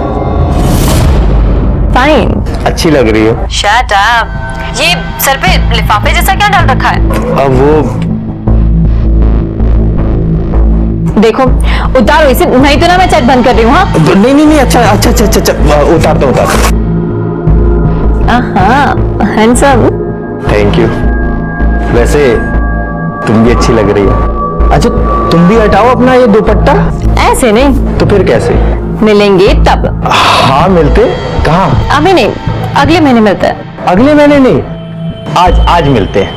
Fine. अच्छी लग रही हो। Shut up. ये सर पे लिफाफे जैसा क्या डाल रखा है? अब वो देखो उतारो इसे, नहीं तो ना मैं चैट बंद कर रही हूँ। हाँ नहीं अच्छा उतार दो। हैंडसम। Thank you. वैसे तुम भी अच्छी लग रही हो। अच्छा तुम भी हटाओ अपना ये दुपट्टा। ऐसे नहीं तो फिर कैसे? मिलेंगे तब। हाँ मिलते कहाँ? अभी नहीं, अगले महीने मिलते हैं। अगले महीने नहीं, आज मिलते हैं।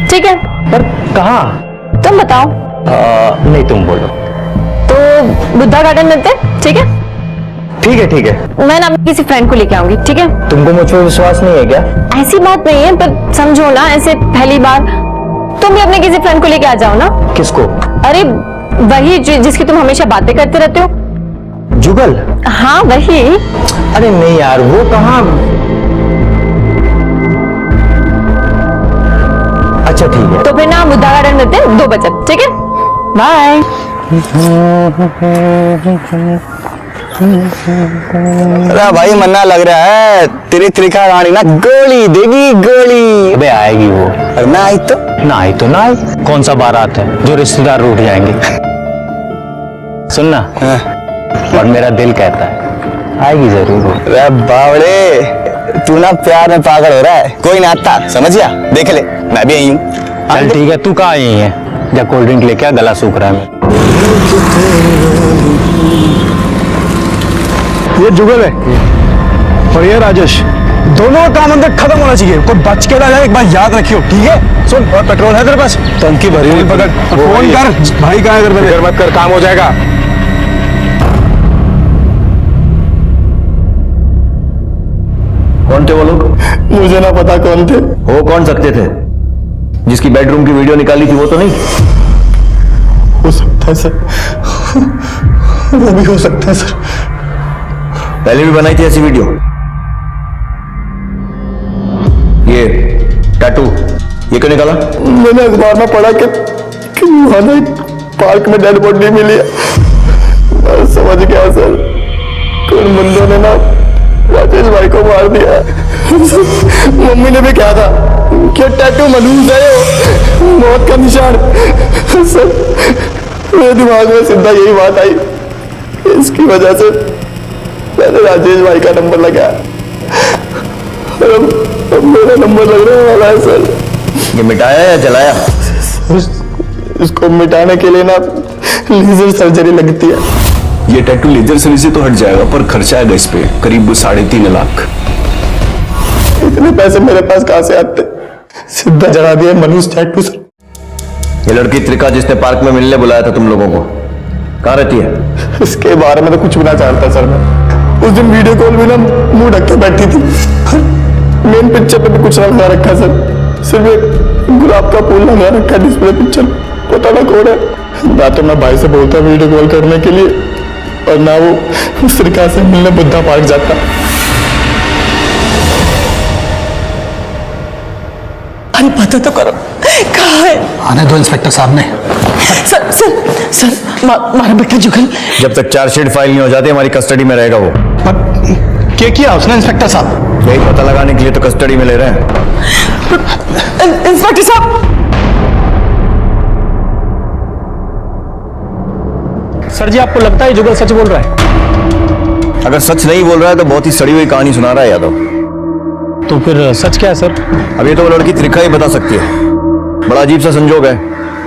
ठीक है। पर कहाँ? तुम बताओ। नहीं तुम बोलो। तो बुद्धा गार्डन मिलते हैं, ठीक है? ठीक है। मैं ना अपने किसी फ्रेंड को लेके आऊंगी, ठीक है? तुमको मुझ पर विश्वास नहीं है क्या? ऐसी बात नहीं है, पर समझो ना, ऐसे पहली बार तुम भी अपने किसी फ्रेंड को लेके आ जाओ ना। किसको? अरे वही जिसकी तुम हमेशा बातें करते रहते हो। जुगल? हाँ वही। अरे नहीं यार, वो कहाँ। अच्छा ठीक है। तो फिर ना बुद्धा गार्डन मिलते हैं 2 बजे, ठीक है? बाय। अरे भाई मन्ना लग रहा है तेरी त्रिखा रानी ना गोली देगी, गोली। अबे आएगी वो। और ना आई तो ना आई। कौन सा बारात है जो रिश्तेदार रूठ जाएंगे? सुनना। और मेरा दिल कहता है आएगी जरूर। अरे बावड़े तू ना प्यार में पागल हो रहा है, कोई ना आता, समझ गया? देख ले मैं भी आई हूँ। चल ठीक है, तू कहाँ आई है? जा कोल्ड ड्रिंक लेके आ, गला सूख रहा है मेरा। ये जुगल है और ये राजेश, दोनों का काम अंदर खत्म होना चाहिए। कोई बच के ना जाए, एक बार याद रखियो, ठीक है? सुन, और पेट्रोल है तेरे पास? टंकी भरी हुई। पकड़, फोन कर। भाई कहाँ है? फिक्र मत कर, काम हो जाएगा। कौन थे वो लोग? मुझे ना पता कौन थे। हो कौन सकते थे? जिसकी बेडरूम की वीडियो निकाली थी वो तो नहीं? हो सकता है सर, वो भी हो सकता है सर। पहले भी बनाई थी ऐसी वीडियो? ये टैटू ये क्यों निकाला? मैंने अखबार में पढ़ा कि वहां ना पार्क में डेड बॉडी मिली है। मैं समझ गया सर, कुछ बंदों ने ना राजेश भाई को मार दिया। मम्मी ने भी कहा था कि टैटू मनहूस है, वो मौत का निशान। सर मेरे दिमाग में सीधा यही बात आई, इसकी वजह से मैंने राजेश भाई का नंबर लगाया। अब मेरा नंबर लगने वाला है सर। ये मिटाया या जलाया? इसको मिटाने के लिए ना लेजर सर्जरी लगती है। ये टैटू लेजर सर्जरी से तो हट जाएगा, पर खर्चा आएगा इस पे करीब 3.5 लाख। इतने पैसे मेरे पास कहां से आते? सीधा जला दिया मनहूस टैटू सर। ये लड़की त्रिका जिसने पार्क में मिलने बुलाया था तुम लोगों को, कहाँ रहती है? इसके बारे में तो कुछ भी ना जानता सर मैं। उस दिन वीडियो कॉल में ना मुंह ढक के बैठी थी। मेन पिक्चर पे भी कुछ ना लगा रखा सर, सिर्फ एक गुलाब का फूल लगा रखा है डिस्प्ले पिक्चर। पता ना कौन है। ना तो मैं भाई से बोलता वीडियो कॉल करने के लिए, और ना वो त्रिका से मिलने बुद्धा पार्क जाता। अरे पता तो करो कहाँ है? आने दो इंस्पेक्टर साहब ने। सर सर सर मारा बेटा जुगल। जब तक चार्जशीट फाइल नहीं हो जाती हमारी कस्टडी में रहेगा वो। क्या किया उसने इंस्पेक्टर साहब? यही पता लगाने के लिए तो कस्टडी में ले रहे हैं। इंस्पेक्टर साहब। सर जी आपको लगता है जुगल सच बोल रहा है? अगर सच नहीं बोल रहा है तो बहुत ही सड़ी हुई कहानी सुना रहा है यादव। तो फिर सच क्या है सर? अब ये तो वो लड़की त्रिखा ही बता सकती है। बड़ा अजीब सा संजोग है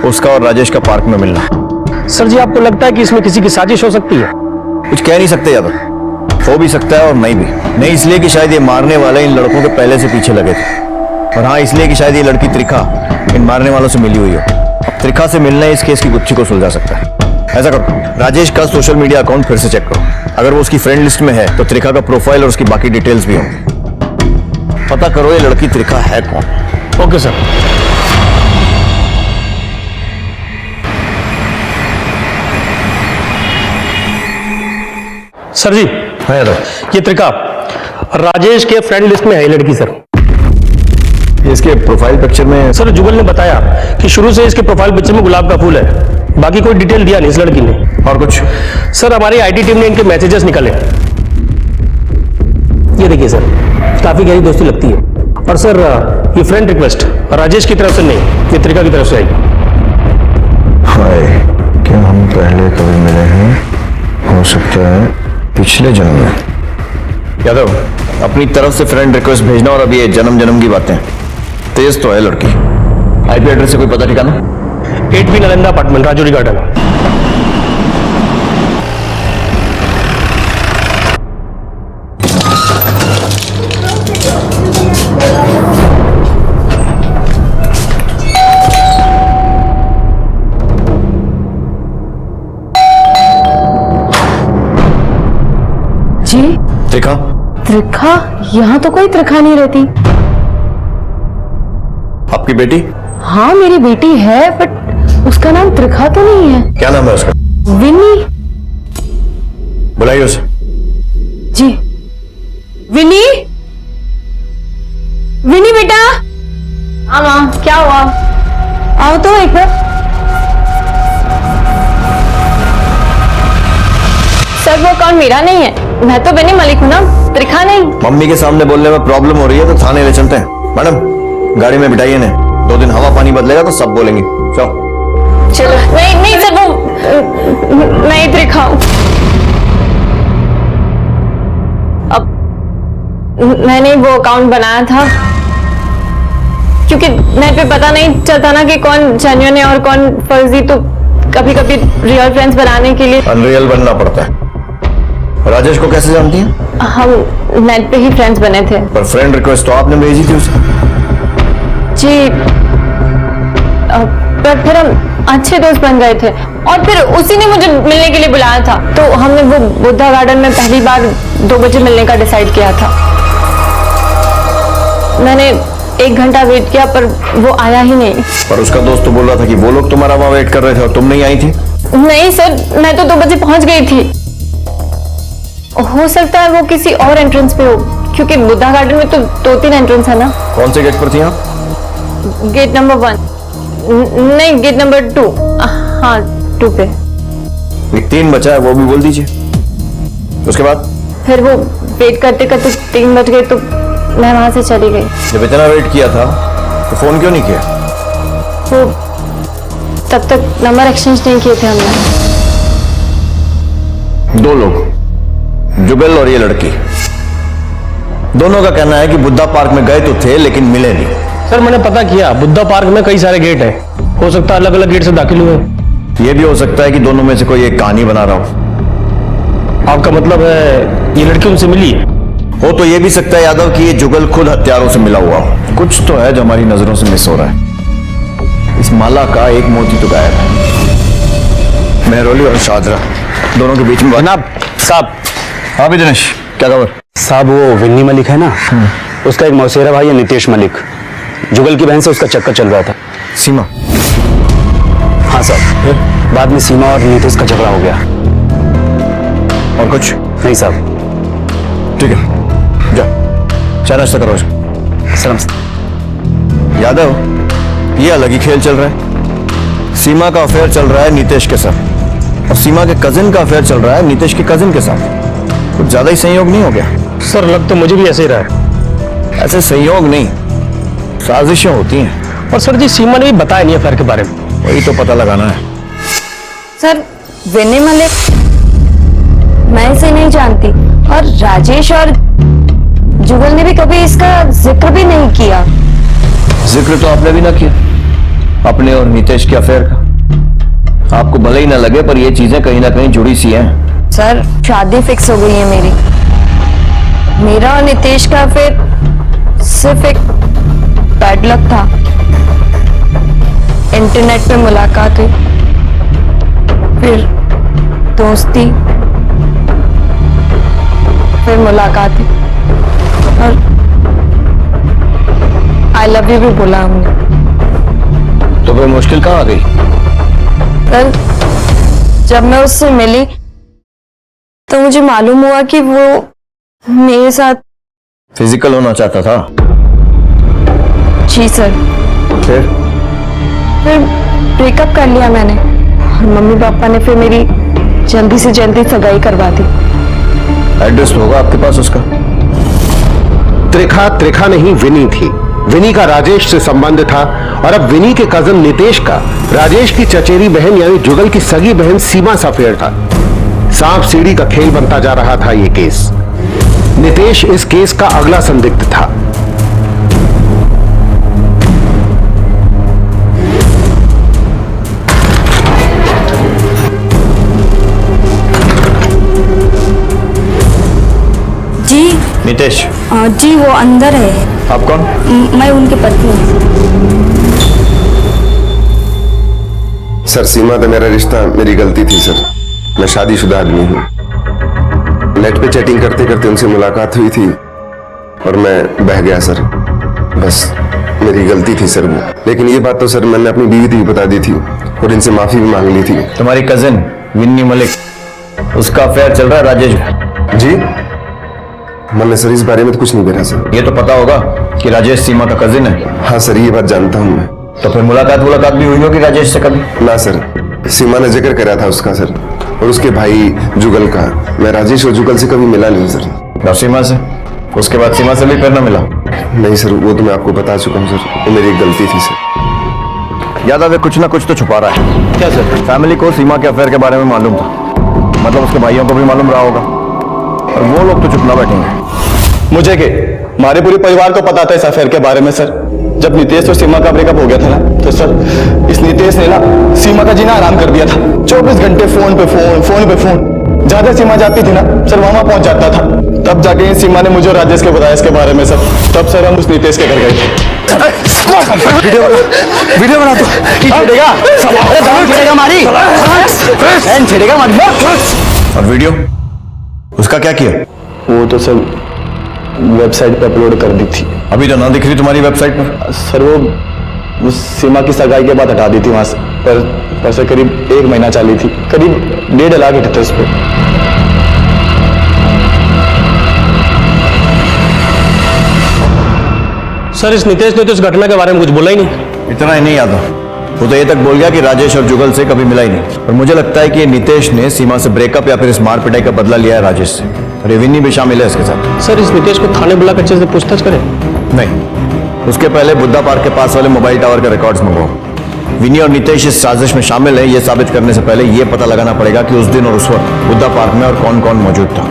उसका और राजेश का पार्क में मिलना। सर जी आपको लगता है कि इसमें किसी की साजिश हो सकती है? कुछ कह नहीं सकते यादव, हो भी सकता है और नहीं भी। नहीं इसलिए कि शायद ये मारने वाले इन लड़कों के पहले से पीछे लगे थे, और हाँ इसलिए कि शायद ये लड़की त्रिखा इन मारने वालों से मिली हुई हो। अब त्रिखा से मिलना इस केस की गुत्थी को सुलझा सकता है। ऐसा करो, राजेश का सोशल मीडिया अकाउंट फिर से चेक करो। अगर वो उसकी फ्रेंड लिस्ट में है तो त्रिखा का प्रोफाइल और उसकी बाकी डिटेल्स भी होंगी। पता करो ये लड़की त्रिखा है कौन। Okay sir. सर जी हाँ यादव, ये त्रिका राजेश के फ्रेंड लिस्ट में है ये लड़की सर। इसके प्रोफाइल पिक्चर में सर जुगल ने बताया कि शुरू से इसके प्रोफाइल पिक्चर में गुलाब का फूल है। बाकी कोई डिटेल दिया नहीं इस लड़की ने। और कुछ? सर हमारी आईटी टीम ने इनके मैसेजेस निकाले, ये देखिए सर, काफी गहरी दोस्ती लगती है। और सर ये फ्रेंड रिक्वेस्ट राजेश की तरफ से नहीं, ये त्रिका की तरफ से आई। हाय, क्या हम पहले कभी मिले हैं? हो सकता है पिछले जन्म में। यादव, अपनी तरफ से फ्रेंड रिक्वेस्ट भेजना, और अब ये जन्म जन्म की बातें। तेज तो है लड़की। आईपी एड्रेस से कोई पता ठिकाना? 8B Nalanda apartment, Rajouri garden. जी त्रिखा? त्रिखा? यहाँ तो कोई त्रिखा नहीं रहती। आपकी बेटी? हाँ मेरी बेटी है, बट उसका नाम त्रिखा तो नहीं है। क्या नाम है उसका? विनी। बुलाइए उसे। जी। विनी, विनी बेटा। हाँ माँ, क्या हुआ? आओ तो एक बार। सर वो कौन? मीरा नहीं है, मैं तो विनी मलिक हूँ ना, त्रिखा नहीं। मम्मी के सामने बोलने में प्रॉब्लम हो रही है तो थाने ले चलते हैं। मैडम, गाड़ी में बिठाइए ने, 2 दिन हवा पानी बदलेगा तो सब बोलेंगे। चलो। नहीं नहीं सर, वो नहीं त्रिखा। अब मैंने वो अकाउंट बनाया था क्योंकि नेट पे पता नहीं चलता ना कि कौन जेन्युइन है और कौन फर्जी, तो कभी कभी रियल फ्रेंड्स बनाने के लिए अनरियल बनना पड़ता है। राजेश को कैसे जानती हैं? हम नेट पे ही फ्रेंड्स बने थे। पर फ्रेंड रिक्वेस्ट तो आपने भेजी थी उसे। जी, पर फिर हम अच्छे दोस्त बन गए थे और फिर उसी ने मुझे मिलने के लिए बुलाया था, तो हमने वो बुद्धा गार्डन में पहली बार 2 बजे मिलने का डिसाइड किया था। मैंने 1 घंटा वेट किया पर वो आया ही नहीं। पर उसका दोस्त तो बोल रहा था कि वो लोग तुम्हारा वहां वेट कर रहे थे और तुम नहीं आई थी। नहीं सर, मैं तो 2 बजे पहुंच गई थी। हो सकता है वो किसी और एंट्रेंस पे हो, क्योंकि बुद्धा गार्डन में तो 2-3 एंट्रेंस है ना। कौन से गेट पर थी आप? गेट नंबर 1 नहीं, गेट नंबर 2। हाँ 2 पे। 3 बचा है, वो भी बोल दीजिए। उसके बाद फिर वो वेट करते करते 3 बज गए तो मैं वहां से चली गई। जब इतना वेट किया था तो फोन क्यों नहीं किया? वो तब तक नंबर एक्सचेंज नहीं किए थे हमने। 2 लोग, जुगल और ये लड़की, दोनों का कहना है कि बुद्धा पार्क में गए तो थे लेकिन मिले नहीं। सर मैंने पता किया, बुद्धा पार्क में कई सारे गेट हैं, हो सकता है अलग अलग गेट से दाखिल हुए। यह भी हो सकता है कि दोनों में से कोई एक कहानी बना रहा हो। आपका मतलब है ये लड़की उनसे मिली है? हो तो यह भी सकता है यादव कि ये जुगल खुद हत्यारों से मिला हुआ हो। कुछ तो है जो हमारी नजरों से मिस हो रहा है। इस माला का एक मोती तो गायब है। मेहरौली और शादरा दोनों के बीच में। जनाब साहब। हाँ भी दिनेश, क्या खबर? साहब वो विन्नी मलिक है ना, उसका एक मौसेरा भाई है नितेश मलिक, जुगल की बहन से उसका चक्कर चल रहा था। सीमा? हाँ साहब, बाद में सीमा और नितेश का झगड़ा हो गया। और कुछ नहीं साहब। ठीक है, जा चाय नाश्ता करो। सलाम। यादव, ये अलग ही खेल चल रहा है। सीमा का अफेयर चल रहा है नितेश के साथ, और सीमा के कजिन का अफेयर चल रहा है नितेश के कजिन के साथ। कुछ ज्यादा ही संयोग नहीं हो गया? सर लग तो मुझे भी ऐसे ही रहा है। ऐसे संयोग नहीं, साजिशें होती हैं। और सर जी सीमा ने भी बताया नहीं अफेयर के बारे में। वही तो पता लगाना है। सर विनी मलिक, मैं इसे नहीं जानती, और राजेश और जुगल ने भी कभी इसका जिक्र भी नहीं किया। जिक्र तो आपने भी ना किया अपने और नितेश के अफेयर का। आपको भले ही ना लगे पर ये चीजें कहीं ना कहीं जुड़ी सी हैं। सर शादी फिक्स हो गई है मेरी। मेरा और नितेश का अफेयर सिर्फ एक बैड लक था। इंटरनेट पे मुलाकात हुई, फिर दोस्ती, फिर मुलाकात हुई और आई लव यू भी बोला हमने। तो फिर मुश्किल कहाँ आ गई? कल जब मैं उससे मिली तो मुझे मालूम हुआ कि वो मेरे साथ फिजिकल होना चाहता था। जी सर। फिर ब्रेकअप कर लिया मैंने। और मम्मी पापा ने फिर मेरी जल्दी से जल्दी सगाई करवा दी। एड्रेस होगा आपके पास उसका? त्रिखा नहीं, विनी थी। विनी का राजेश से संबंध था और अब विनी के कजन नितेश का राजेश की चचेरी बहन यानी जुगल की सगी बहन सीमा से अफेयर था। सांप सीढ़ी का खेल बनता जा रहा था ये केस। नितेश इस केस का अगला संदिग्ध था। जी नितेश। जी वो अंदर है। आप कौन? मैं उनकी पत्नी हूँ। सर सीमा से मेरा रिश्ता मेरी गलती थी सर। मैं शादीशुदा आदमी हूँ। नेट पे चैटिंग करते करते उनसे मुलाकात हुई थी और मैं बह गया सर। बस मेरी गलती थी सर वो। लेकिन ये बात तो सर मैंने अपनी बीवी को बता दी थी और इनसे माफी भी मांग ली थी। तुम्हारी कजिन विन्नी मलिक, उसका अफेयर चल रहा है राजेश जी? मैंने सर इस बारे में तो कुछ नहीं कहा सर। ये तो पता होगा कि राजेश सीमा का कजिन है। हाँ सर ये बात जानता हूँ मैं। तो फिर मुलाकात भी हुई होगी राजेश से कभी? ना सर, सीमा ने जिक्र करा था उसका सर, और उसके भाई जुगल का। मैं राजेश और जुगल से कभी मिला नहीं सर। और सीमा से? उसके बाद सीमा से भी फिर ना मिला? नहीं सर, वो तो मैं आपको बता चुका हूँ सर, वो मेरी एक गलती थी सर। यादव कुछ ना कुछ तो छुपा रहा है। क्या सर? फैमिली को सीमा के अफेयर के बारे में मालूम था, मतलब उसके भाइयों को भी मालूम रहा होगा, और वो लोग तो चुप ना बैठेंगे। मुझे के हमारे पूरे परिवार को पता था इस अफेयर के बारे में सर। जब नितेश और सीमा का ब्रेकअप हो गया था ना, तो सर इस नितेश ने ना सीमा का जीना आराम कर दिया था। 24 घंटे फोन पे फोन। ज्यादा सीमा जाती थी ना सर, वहां पहुंच जाता था। तब जाके सीमा ने मुझे और राजेश के बताया इसके बारे में सर। तब सर हम उस नितेश के घर गए थे। वीडियो बना दो। छेड़ेगा हमारी। और वीडियो उसका क्या किया? वो तो सर वेबसाइट पे अपलोड कर दी थी। अभी तो ना दिख रही तुम्हारी वेबसाइट पर। सर वो सीमा की सगाई के बाद हटा दी थी वहां से, पर सर करीब 1 महीना चली थी। करीब 1.5 लाख हिट थे उस पर। सर इस नितेश ने तो इस घटना के बारे में कुछ बोला ही नहीं। इतना ही नहीं आता, वो तो ये तक बोल गया कि राजेश और जुगल से कभी मिला ही नहीं। और मुझे लगता है कि ये नितेश ने सीमा से ब्रेकअप या फिर इस मार पिटाई का बदला लिया है राजेश से। और ये विन्नी भी शामिल है इसके साथ। सर इस नितेश को थाने बुला कर अच्छे से पूछताछ करें? नहीं, उसके पहले बुद्धा पार्क के पास वाले मोबाइल टावर के रिकॉर्ड्स मंगवाओ। विन्नी और नितेश इस साजिश में शामिल है, ये साबित करने से पहले ये पता लगाना पड़ेगा कि उस दिन और उस वक्त बुद्धा पार्क में और कौन कौन मौजूद था।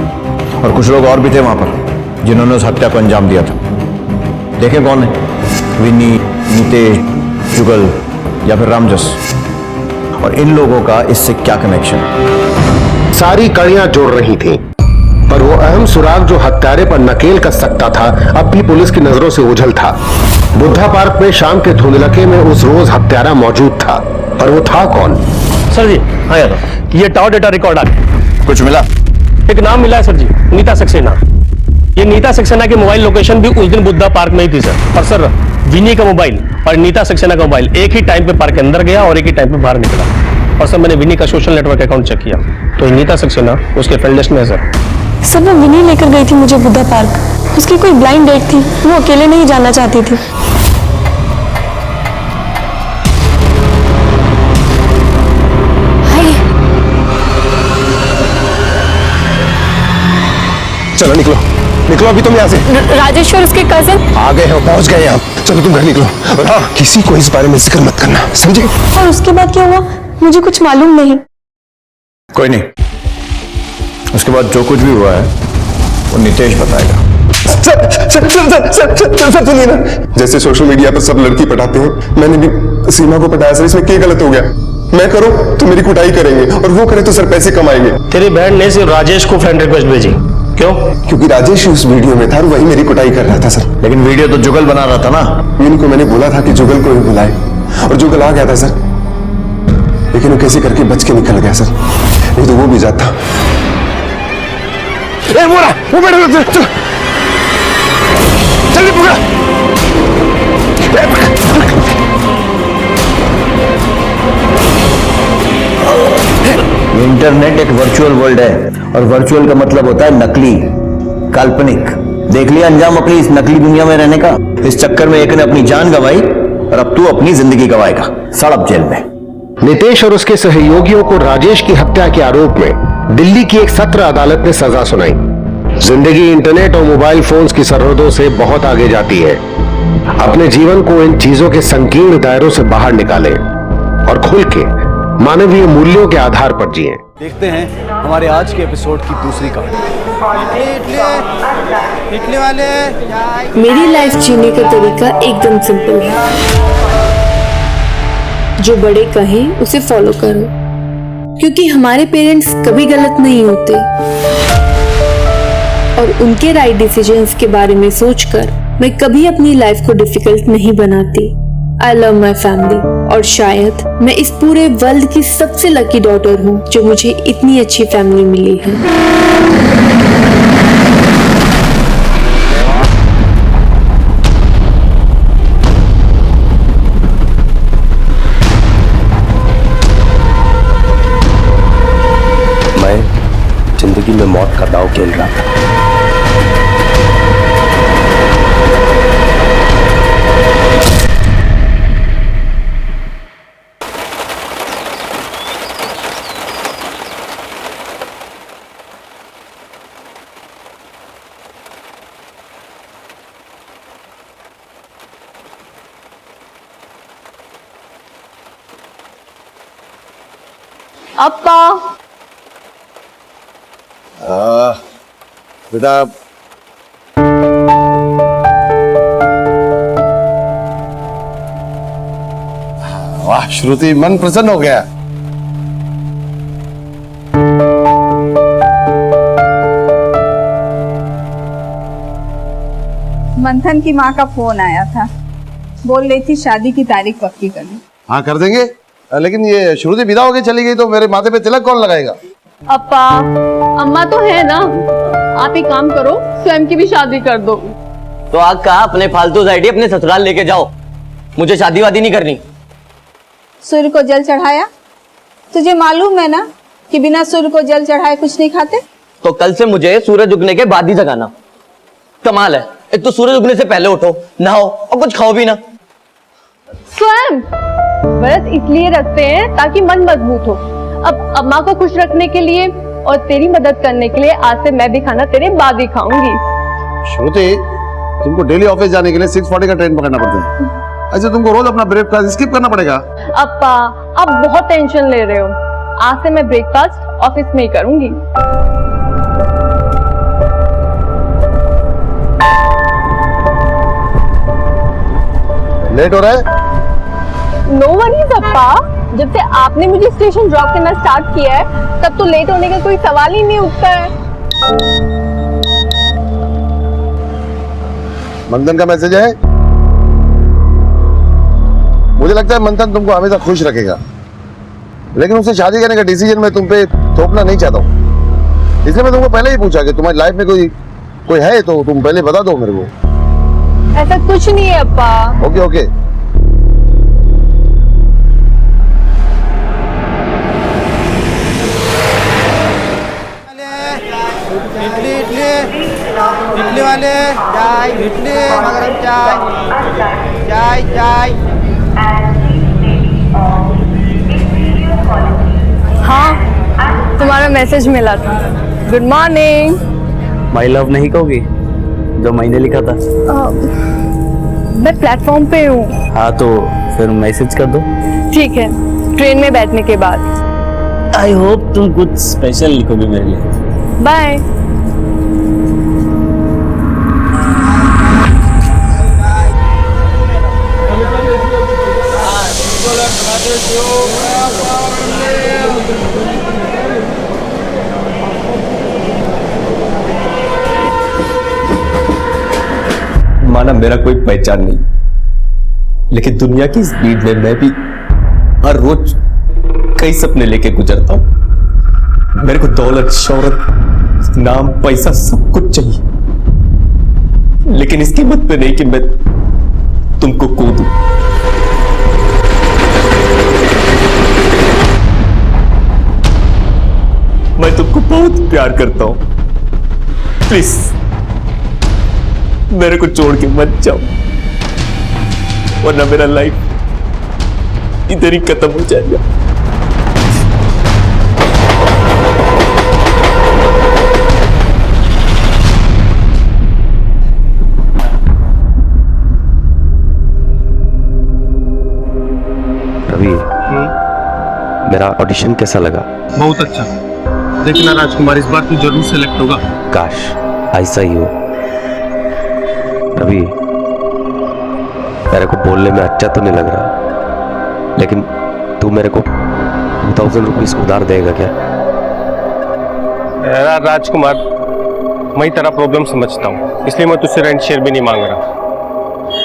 और कुछ लोग और भी थे वहां पर जिन्होंने उस हत्या को अंजाम दिया था। देखें कौन है? विन्नी, नितेश, जुगल या फिर रामजस। और इन लोगों का इससे क्या कनेक्शन? सारी कड़ियां जोड़ रही थी, पर वो अहम सुराग जो हत्यारे पर नकेल कस सकता था अब भी पुलिस की नजरों से ओझल था। बुद्धा पार्क में शाम के धुंधलके में उस रोज हत्यारा मौजूद था, पर वो था कौन? सर जी हाँ यार, ये टावर डेटा रिकॉर्ड आ गया। कुछ मिला? एक नाम मिला है सर जी, नीता सक्सेना। ये नीता सक्सेना की मोबाइल लोकेशन भी उस दिन बुद्धा पार्क में ही थी सर। और सर विनी का मोबाइल और नीता सक्सेना का मोबाइल एक ही टाइम पे पार्क के अंदर गया और एक ही टाइम पे बाहर निकला। और सर मैंने विनी का सोशल नेटवर्क अकाउंट चेक किया तो नीता सक्सेना उसके फ्रेंड लिस्ट में है सर। सर वो विनी लेकर गई थी मुझे बुद्धा पार्क। उसकी कोई ब्लाइंड डेट थी, वो अकेले नहीं जाना चाहती थी। चलो निकलो निकलो अभी तुम यहाँ से। राजेश और उसके कजिन आ गए हो, पहुंच गए आप। चलो तुम घर निकलो और हाँ किसी को इस बारे में जिक्र मत करना, समझे? और उसके बाद क्या हुआ मुझे कुछ मालूम नहीं। कोई नहीं, उसके बाद जो कुछ भी हुआ है वो नितेश बताएगा। सर सुनिए ना, जैसे सोशल मीडिया पर सब लड़की पटाते हैं, मैंने भी सीमा को पटाया सर। इसमें क्या गलत हो गया? मैं करूं तो मेरी कुटाई करेंगे और वो करे तो सर पैसे कमाएंगे। तेरी बहन ने सिर्फ राजेश को फ्रेंड रिक्वेस्ट भेजी, क्यों? क्योंकि राजेश उस वीडियो में था और वही मेरी कुटाई कर रहा था सर। लेकिन वीडियो तो जुगल बना रहा था ना। इनको मैंने बोला था कि जुगल को ही बुलाए और जुगल आ गया था सर, लेकिन वो कैसे करके बच के निकल गया सर, नहीं तो वो भी जाता। वो बैठो, जल्दी पकड़ा। इंटरनेट एक वर्चुअल वर्ल्ड है और वर्चुअल का मतलब होता है नकली, काल्पनिक। देख लिया अंजाम अपनी इस नकली दुनिया में रहने का। इस चक्कर में एक ने अपनी जान गंवाई और अब तू अपनी जिंदगी गंवाएगा, सड़प जेल में। नितेश और उसके सहयोगियों को राजेश की हत्या के आरोप में दिल्ली की एक सत्र अदालत ने सजा सुनाई। जिंदगी इंटरनेट और मोबाइल फोन्स की सरहदों से बहुत आगे जाती है। अपने जीवन को इन चीजों के संकीर्ण दायरों से बाहर निकालें और खुल के मानवीय मूल्यों के आधार पर जिएं। देखते हैं हमारे आज के एपिसोड की दूसरी कहानी। मेरी लाइफ जीने का तरीका एकदम सिंपल है। जो बड़े कहें उसे फॉलो करो, क्योंकि हमारे पेरेंट्स कभी गलत नहीं होते और उनके राइट डिसीजंस के बारे में सोचकर मैं कभी अपनी लाइफ को डिफिकल्ट नहीं बनाती। आई लव माई फैमिली और शायद मैं इस पूरे वर्ल्ड की सबसे लकी डॉटर हूँ जो मुझे इतनी अच्छी फैमिली मिली है। जिंदगी में मौत का दांव खेल रहा था। अप्पा बेटा वाह श्रुति, मन प्रसन्न हो गया। मंथन की माँ का फोन आया था, बोल रही थी शादी की तारीख पक्की करनी। हाँ कर देंगे, लेकिन ये श्रुति विदा होके चली गई तो मेरे माथे पे तिलक कौन लगाएगा? अप्पा अम्मा तो है ना, आप एक काम करो स्वयं की भी शादी कर दो। तो आग का अपने फालतू आइडिया अपने ससुराल लेके जाओ, मुझे शादी वादी नहीं करनी। सूर्य को जल चढ़ाया, तुझे मालूम है ना कि बिना सूर्य को जल चढ़ाए कुछ नहीं खाते। तो कल से मुझे सूरज उगने के बाद ही जगाना। कमाल है, एक तो सूरज उगने से पहले उठो, नहाओ और कुछ खाओ भी ना। स्वयं व्रत इसलिए रखते हैं ताकि मन मजबूत हो। अब अम्मा को खुश रखने के लिए और तेरी मदद करने के लिए आज से मैं भी खाना तेरे बाद ही खाऊंगी। श्रुति, तुमको डेली ऑफिस जाने के लिए 6:40 का ट्रेन पकड़ना पड़ता है, ऐसे तुमको रोज अपना ब्रेकफास्ट स्किप करना पड़ेगा। अप्पा आप बहुत टेंशन ले रहे हो, आज से मैं ब्रेकफास्ट ऑफिस में ही करूंगी। लेट हो रहा है? नो वरीज अप्पा, जब से आपने मुझे स्टेशन ड्रॉप करना स्टार्ट किया है तब तो लेट होने का कोई सवाल ही नहीं उठता है। मंथन का मैसेज है। मुझे लगता है मंथन तुमको हमेशा खुश रखेगा, लेकिन उससे शादी करने का डिसीजन मैं तुम पे थोपना नहीं चाहता हूँ। इसलिए मैं तुमको पहले ही पूछा कि तुम्हारी लाइफ में कोई है तो तुम पहले बता दो मेरे को। ऐसा कुछ नहीं है अप्पा। Okay okay. इडली वाले चाय, इडली गरम चाय, चाय चाय। हाँ तुम्हारा मैसेज मिला था। Good morning. माई लव नहीं कहोगी जो मैंने लिखा था? मैं प्लेटफॉर्म पे हूँ। हाँ तो फिर मैसेज कर दो। ठीक है, ट्रेन में बैठने के बाद। आई होप तुम कुछ स्पेशल लिखोगे मेरे लिए। बाय। माना मेरा कोई पहचान नहीं, लेकिन दुनिया की इस भीड़ में मैं भी हर रोज कई सपने लेके गुजरता हूं। मेरे को दौलत, शोहरत, नाम, पैसा सब कुछ चाहिए, लेकिन इस कीमत पे नहीं कि मैं तुमको खो दूं। मैं तुमको बहुत प्यार करता हूं, प्लीज मेरे को छोड़ के मत जाओ, वरना मेरा लाइफ इधर ही खत्म हो जाएगा। मेरा ऑडिशन कैसा लगा? बहुत अच्छा। देखना राजकुमार, इस बार तू जरूर सेलेक्ट होगा। काश ऐसा ही हो। अभी मेरे को बोलने में अच्छा तो नहीं लग रहा, लेकिन तू मेरे को 2000 रुपीज उधार देगा क्या? राजकुमार, मैं तेरा प्रॉब्लम समझता हूँ, इसलिए मैं तुझसे रेंट शेयर भी नहीं मांग रहा,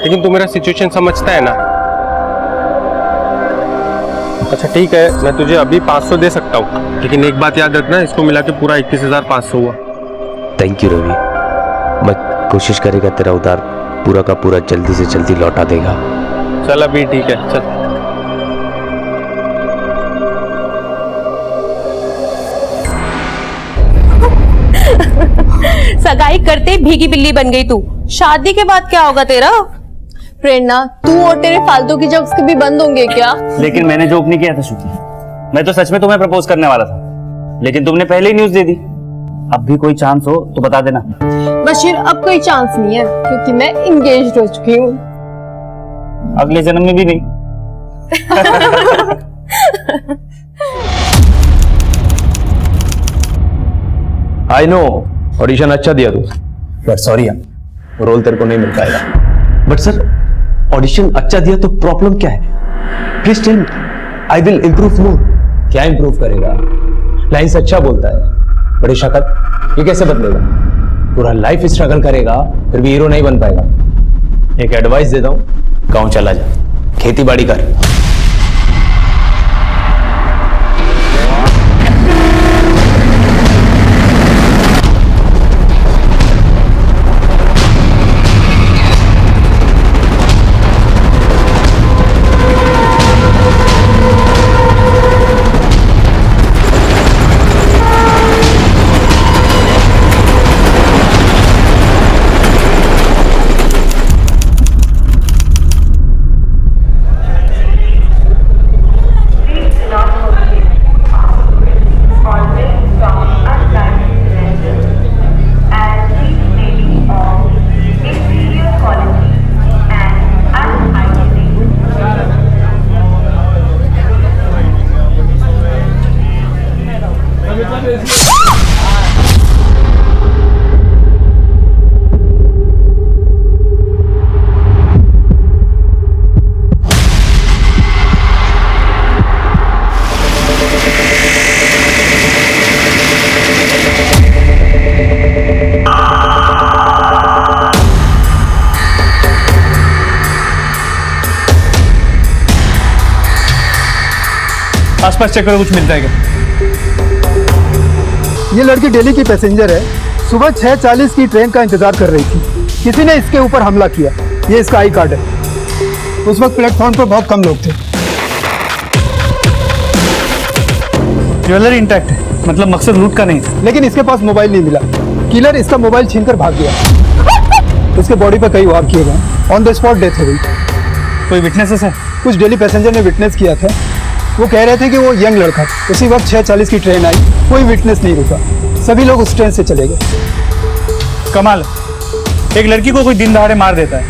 लेकिन तू मेरा सिचुएशन समझता है ना? अच्छा ठीक है, मैं तुझे अभी 500 दे सकता हूँ, लेकिन एक बात याद रखना, इसको मिला के पूरा 21,500 हुआ। थैंक यू रवि, मैं कोशिश करेगा तेरा उधार पूरा का पूरा जल्दी से जल्दी लौटा देगा। चल अभी ठीक है, चल। सगाई करते ही भीगी बिल्ली बन गई तू। शादी के बाद क्या होगा तेरा? प्रेरणा, तू और तेरे फालतू की जोक्स कभी बंद होंगे क्या? लेकिन मैंने जोक नहीं किया था श्रुति, मैं तो सच में तुम्हें प्रपोज करने वाला था, लेकिन तुमने पहले ही न्यूज दे दी। अब भी कोई चांस हो तो बता देना। बशीर, अब कोई चांस नहीं है, क्योंकि मैं इंगेज हो चुकी हूँ। अगले जन्म में भी नहीं। आई नो, ऑडिशन अच्छा दिया तू, बट सॉरी यार, रोल तेरे को नहीं मिल पाएगा। बट सर, ऑडिशन अच्छा दिया तो प्रॉब्लम क्या है? Please tell me, I will improve more. क्या इंप्रूव करेगा? लाइन्स अच्छा बोलता है, बड़ी शक्ल, ये कैसे बदलेगा? पूरा लाइफ स्ट्रगल करेगा, फिर भी हीरो नहीं बन पाएगा। एक एडवाइस देता हूँ, गांव चला जा, खेती बाड़ी कर। आसपास चेक करो, कुछ मिल जाएगा। ये लड़की दिल्ली की पैसेंजर है, सुबह 6:40 की ट्रेन का इंतजार कर रही थी। किसी ने इसके ऊपर हमला किया। ये इसका आई कार्ड है। उस वक्त प्लेटफॉर्म पर बहुत कम लोग थे। ज्वेलरी इंटैक्ट है, मतलब मकसद लूट का नहीं, लेकिन इसके पास मोबाइल नहीं मिला। किलर इसका मोबाइल छीनकर भाग गया। इसके बॉडी पर कई वार किए गए। ऑन द स्पॉट डेथ हो गई। कोई विटनेसेस है? कुछ दिल्ली पैसेंजर ने विटनेस किया था। वो कह रहे थे कि वो यंग लड़का था। उसी वक्त 6:40 की ट्रेन आई, कोई विटनेस नहीं रुका, सभी लोग उस ट्रेन से चले गए। कमाल, एक लड़की को कोई दिन दहाड़े मार देता है,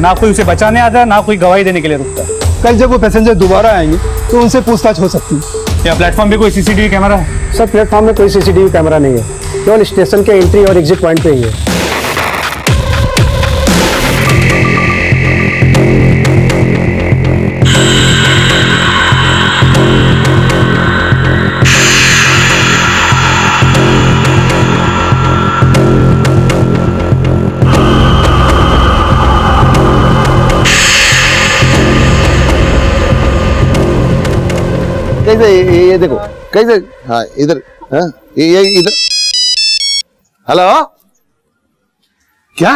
ना कोई उसे बचाने आता है, ना कोई गवाही देने के लिए रुकता है। कल जब वो पैसेंजर दोबारा आएंगे तो उनसे पूछताछ हो सकती है। क्या प्लेटफॉर्म पे कोई सीसीटीवी कैमरा है? सर, प्लेटफॉर्म में कोई सीसीटीवी कैमरा नहीं है, केवल स्टेशन के एंट्री और एग्जिट पॉइंट पे ही है। कैसे ये देखो कैसे, हाँ इधर, हाँ ये इधर। हेलो, क्या?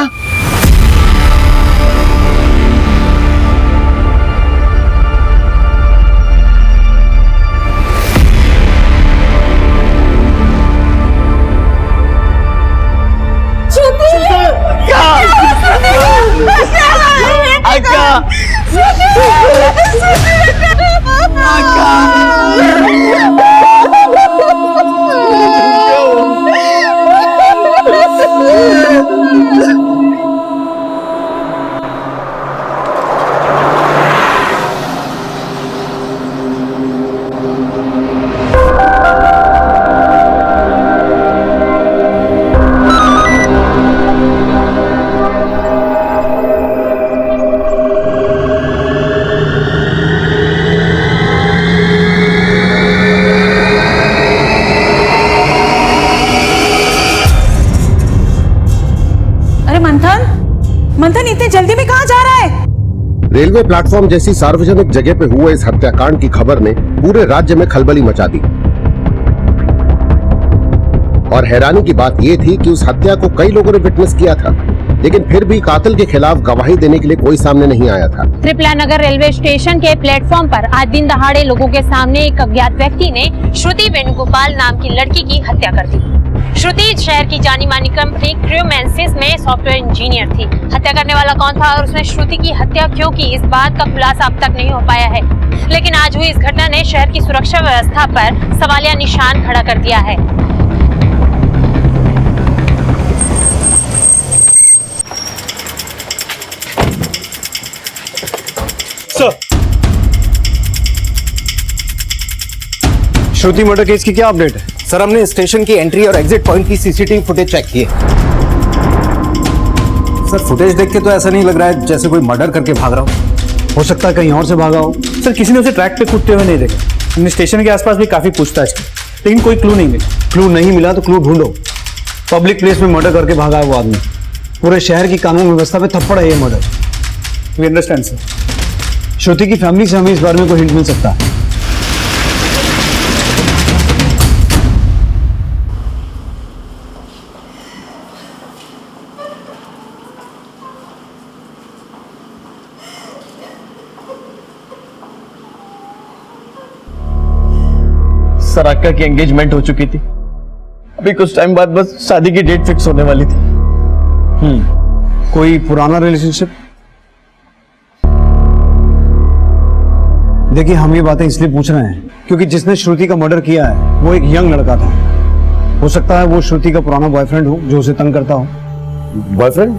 मंथन, मंथन इतनी जल्दी में कहाँ जा रहा है? रेलवे प्लेटफॉर्म जैसी सार्वजनिक जगह पे हुए इस हत्याकांड की खबर ने पूरे राज्य में खलबली मचा दी। और हैरानी की बात यह थी कि उस हत्या को कई लोगों ने विटनेस किया था, लेकिन फिर भी कातिल के खिलाफ गवाही देने के लिए कोई सामने नहीं आया था। त्रिपुरा नगर रेलवे स्टेशन के प्लेटफॉर्म पर आज दिन दहाड़े लोगों के सामने एक अज्ञात व्यक्ति ने श्रुति वेणुगोपाल नाम की लड़की की हत्या कर दी। श्रुति शहर की जानी मानी कंपनी क्रूमेंसिस में सॉफ्टवेयर इंजीनियर थी। हत्या करने वाला कौन था और उसने श्रुति की हत्या क्यों की, इस बात का खुलासा अब तक नहीं हो पाया है। लेकिन आज हुई इस घटना ने शहर की सुरक्षा व्यवस्था पर सवालिया निशान खड़ा कर दिया है। श्रुति मर्डर केस की क्या अपडेट है? सर, हमने स्टेशन की एंट्री और एग्जिट पॉइंट की सीसीटीवी फुटेज चेक की है। सर, फुटेज देख के तो ऐसा नहीं लग रहा है जैसे कोई मर्डर करके भाग रहा हो सकता है कहीं और से भागा हो। सर, किसी ने उसे ट्रैक पे कूदते हुए नहीं देखा। हमने स्टेशन के आसपास भी काफी पूछताछ की, लेकिन कोई क्लू नहीं मिला। क्लू नहीं मिला तो क्लू ढूंढो। पब्लिक प्लेस में मर्डर करके भागा है वो आदमी। पूरे शहर की कानून व्यवस्था पे थप्पड़ है ये murder. We understand sir. Shruti की फैमिली से हमें इस बारे में कोई हिंट मिल सकता है? सराका की एंगेजमेंट हो चुकी थी, अभी कुछ टाइम बाद बस शादी की डेट फिक्स होने वाली थी। कोई पुराना रिलेशनशिप? देखिए, हम ये बातें इसलिए पूछ रहे हैं क्योंकि जिसने श्रुति का मर्डर किया है वो एक यंग लड़का था। हो सकता है वो श्रुति का पुराना बॉयफ्रेंड हो जो उसे तंग करता हो। बॉयफ्रेंड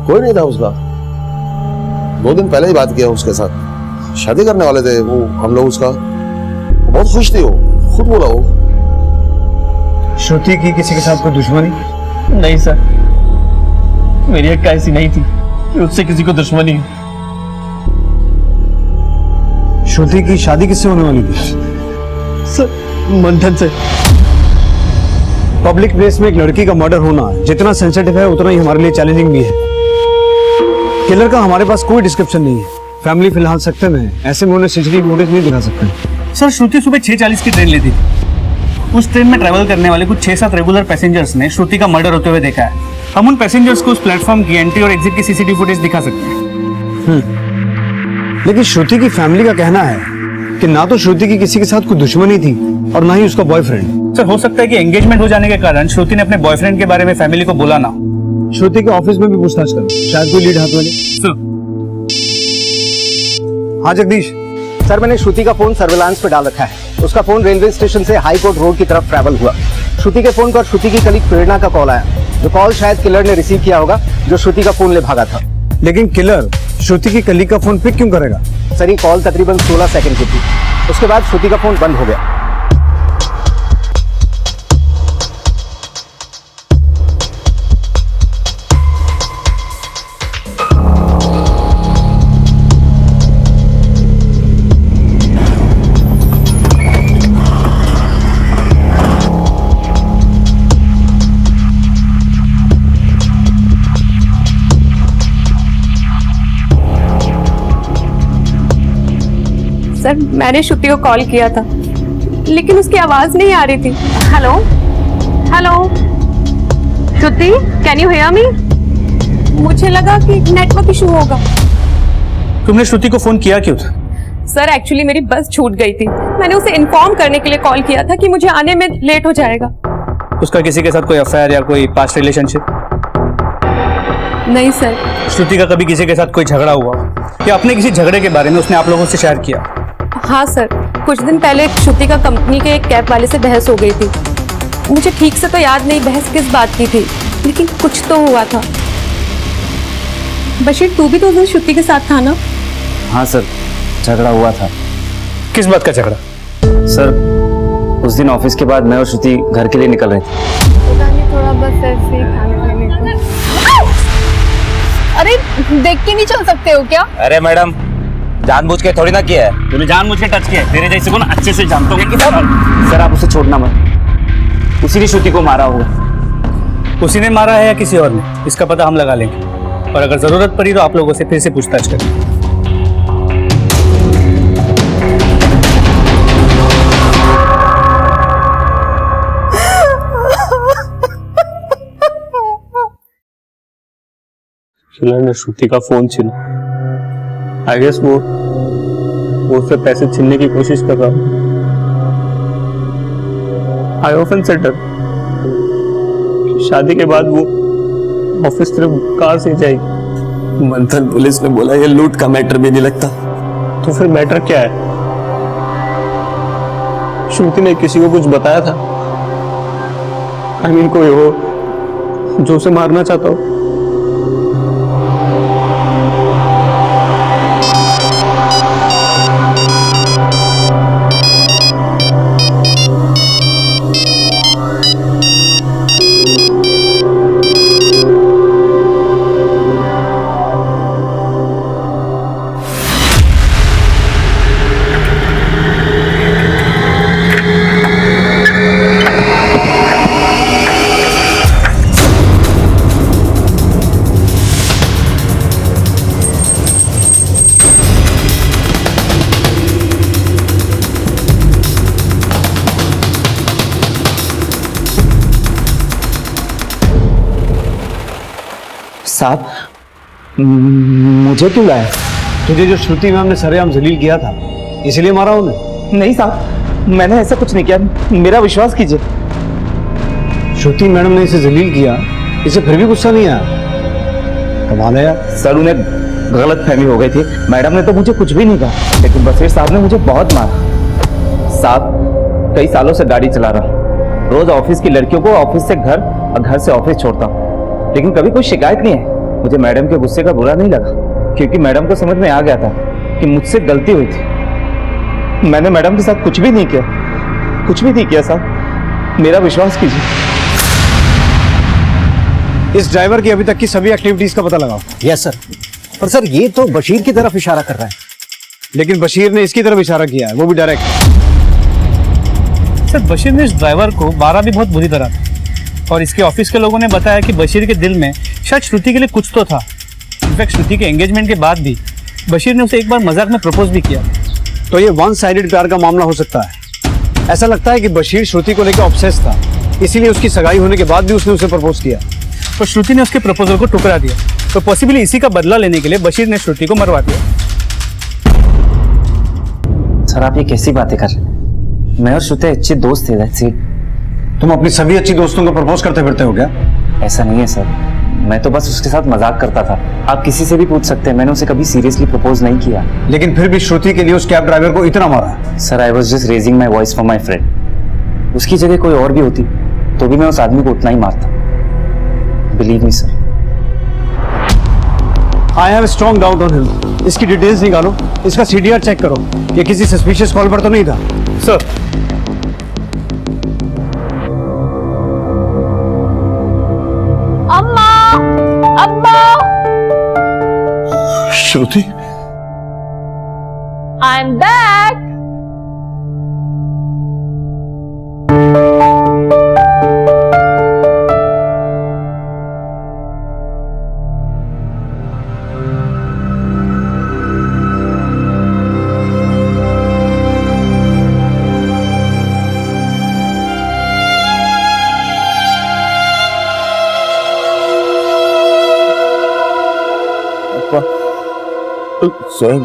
कोई नहीं था उसका। 2 दिन पहले ही बात किया उसके साथ, शादी करने वाले थे वो हम लोग। उसका बहुत खुश थी, वो खुद बोला। वो श्रुति की किसी के साथ कोई दुश्मनी? नहीं सर, मेरी एक ऐसी नहीं थी कि उससे किसी को दुश्मनी हो। श्रुति की शादी किससे होने वाली थी? सर, मंथन से। पब्लिक प्लेस में एक लड़की का मर्डर होना जितना सेंसिटिव है उतना ही हमारे लिए चैलेंजिंग भी है। किलर का हमारे पास कोई डिस्क्रिप्शन नहीं है। फैमिली फिलहाल सकते में, ऐसे में उन्हें सीसीटीवी फुटेज नहीं दिखा सकते। सर, श्रुति सुबह 6:40 की ट्रेन लेती थी। उस ट्रेन में ट्रैवल करने वाले कुछ 6-7 रेगुलर पैसेंजर्स ने श्रुति का मर्डर होते हुए देखा है। हम उन पैसेंजर्स को उस प्लेटफॉर्म की एंट्री और एग्जिट की सीसीटीवी फुटेज दिखा सकते हैं। लेकिन श्रुति की फैमिली का कहना है कि ना तो श्रुति की किसी के साथ कोई दुश्मनी थी और ना ही उसका बॉयफ्रेंड। सर, हो सकता है कि एंगेजमेंट हो जाने के कारण श्रुति ने अपने बॉयफ्रेंड के बारे में फैमिली को बोला ना। श्रुति के ऑफिस में भी पूछताछ करो, शायद कोई लीड हाथ में ले। हाँ जगदीश। सर, मैंने श्रुति का फोन सर्विलांस पे डाल रखा है। उसका फोन रेलवे स्टेशन से हाई कोर्ट रोड की तरफ ट्रैवल हुआ। श्रुति के फोन पर श्रुति की कलीग प्रेरणा का कॉल आया, जो कॉल शायद किलर ने रिसीव किया होगा, जो श्रुति का फोन ले भागा था। लेकिन किलर श्रुति की कलीग का फोन पिक क्यों करेगा? सर, ये कॉल तकरीबन 16 सेकंड की थी। उसके बाद श्रुति का फोन बंद हो गया। सर, मैंने श्रुति को कॉल किया था, लेकिन उसकी आवाज नहीं आ रही थी। Hello hello Shruti, can you hear me? मुझे लगा कि नेटवर्क इशू होगा। तुमने श्रुति को फोन किया क्यों था? सर, एक्चुअली मेरी बस छूट गई थी। मैंने उसे इन्फॉर्म करने के लिए कॉल किया था कि मुझे आने में लेट हो जाएगा। उसका किसी के साथ कोई अफेयर या कोई पास्ट रिलेशनशिप? नहीं सर। श्रुति का कभी किसी के साथ कोई झगड़ा हुआ या अपने किसी झगड़े के बारे में उसने आप लोगों से शेयर किया? हाँ सर, कुछ दिन पहले श्रुति का कंपनी के एक कैब वाले से बहस हो गई थी। मुझे ठीक से तो याद नहीं बहस किस बात की थी, लेकिन कुछ तो हुआ था। बशीर, तू भी तो उस दिन श्रुति के साथ था ना? हाँ सर, झगड़ा हुआ था। किस बात का झगड़ा? सर, उस दिन ऑफिस के बाद मैं और श्रुति घर के लिए निकल रहे थे। पता नहीं, थोड़ा बस ऐसे ही खाने पीने को। अरे, देख के नहीं चल सकते हो क्या? अरे मैडम, जानबूझ के थोड़ी ना किया है। तूने जानबूझ के टच किया है। तेरे जैसे को ना अच्छे से जानता हूँ। सर, आप उसे छोड़ना मत। उसी ने श्रुति को मारा होगा। उसी ने मारा है या किसी और ने, इसका पता हम लगा लेंगे, और अगर जरूरत पड़ी तो आप लोगों से फिर से पूछताछ करेंगे। ने श्रुति का फोन छीना। आई गेस वो उससे पैसे छीनने की कोशिश कर रहा। आई ऑफन सेड शादी के बाद वो ऑफिस सिर्फ कार से जाएगी। मंथन पुलिस ने बोला ये लूट का मैटर भी नहीं लगता। तो फिर मैटर क्या है? श्रुति ने किसी को कुछ बताया था? आई मीन कोई हो जो उसे मारना चाहता हो? साहब मुझे क्यों लाया? तुझे जो श्रुति मैम ने सरेआम जलील किया था इसलिए मारा उन्हें? नहीं साहब, मैंने ऐसा कुछ नहीं किया, मेरा विश्वास कीजिए। श्रुति मैडम ने इसे जलील किया, इसे फिर भी गुस्सा नहीं आया? कमाल है यार। सर उन्हें गलत फहमी हो गई थी, मैडम ने तो मुझे कुछ भी नहीं कहा, लेकिन बशीर साहब ने मुझे बहुत मारा। साहब कई सालों से गाड़ी चला रहा हूँ, रोज ऑफिस की लड़कियों को ऑफिस से घर और घर से ऑफिस छोड़ता हूँ, लेकिन कभी कोई शिकायत नहीं है। मुझे मैडम के गुस्से का बुरा नहीं लगा, क्योंकि मैडम को समझ में आ गया था कि मुझसे गलती हुई थी। मैंने मैडम के साथ कुछ भी नहीं किया, कुछ भी नहीं किया साहब, मेरा विश्वास कीजिए। इस ड्राइवर की अभी तक की सभी एक्टिविटीज का पता लगाओ। Yes sir. पर सर ये तो बशीर की तरफ इशारा कर रहा है। लेकिन बशीर ने इसकी तरफ इशारा किया है, वो भी डायरेक्ट। सर बशीर ने इस ड्राइवर को मारा भी बहुत बुरी तरह था, और इसके ऑफिस के लोगों ने बताया कि बशीर के दिल में शायद श्रुति के लिए कुछ तो था। इनफैक्ट श्रुति के एंगेजमेंट के बाद भी बशीर ने उसे एक बार मजाक में प्रपोज भी किया। तो ये वन साइडेड प्यार का मामला हो सकता है। ऐसा लगता है कि बशीर श्रुति को लेकर ऑब्सेस था, इसीलिए उसकी सगाई होने के बाद भी उसने उसे प्रपोज किया। तो श्रुति ने उसके प्रपोजल को ठुकरा दिया, तो पॉसिबली इसी का बदला लेने के लिए बशीर ने श्रुति को मरवा दिया। सर आप ये कैसी बातें कर रहे हैं? मैं और श्रुति अच्छे दोस्त थे, दैट्स इट। तुम अपनी सभी अच्छी दोस्तों को प्रपोज करते फिरते हो क्या? ऐसा नहीं है सर, मैं तो बस उसके साथ मजाक करता था। आप किसी से भी पूछ सकते हैं, मैंने उसे कभी सीरियसली प्रपोज नहीं किया। लेकिन फिर भी श्रुति के लिए उस कैब ड्राइवर को इतना मारा? Sir I was just raising my voice for my friend. उसकी जगह कोई और भी होती तो भी मैं उस आदमी को उतना ही मारता। Believe me sir. I have strong doubt on him. इसकी डिटेल्स निकालो, इसका सीडीआर चेक करो, ये किसी सस्पिशियस कॉल पर तो नहीं था। Sir Shruti, I'm back. स्वयं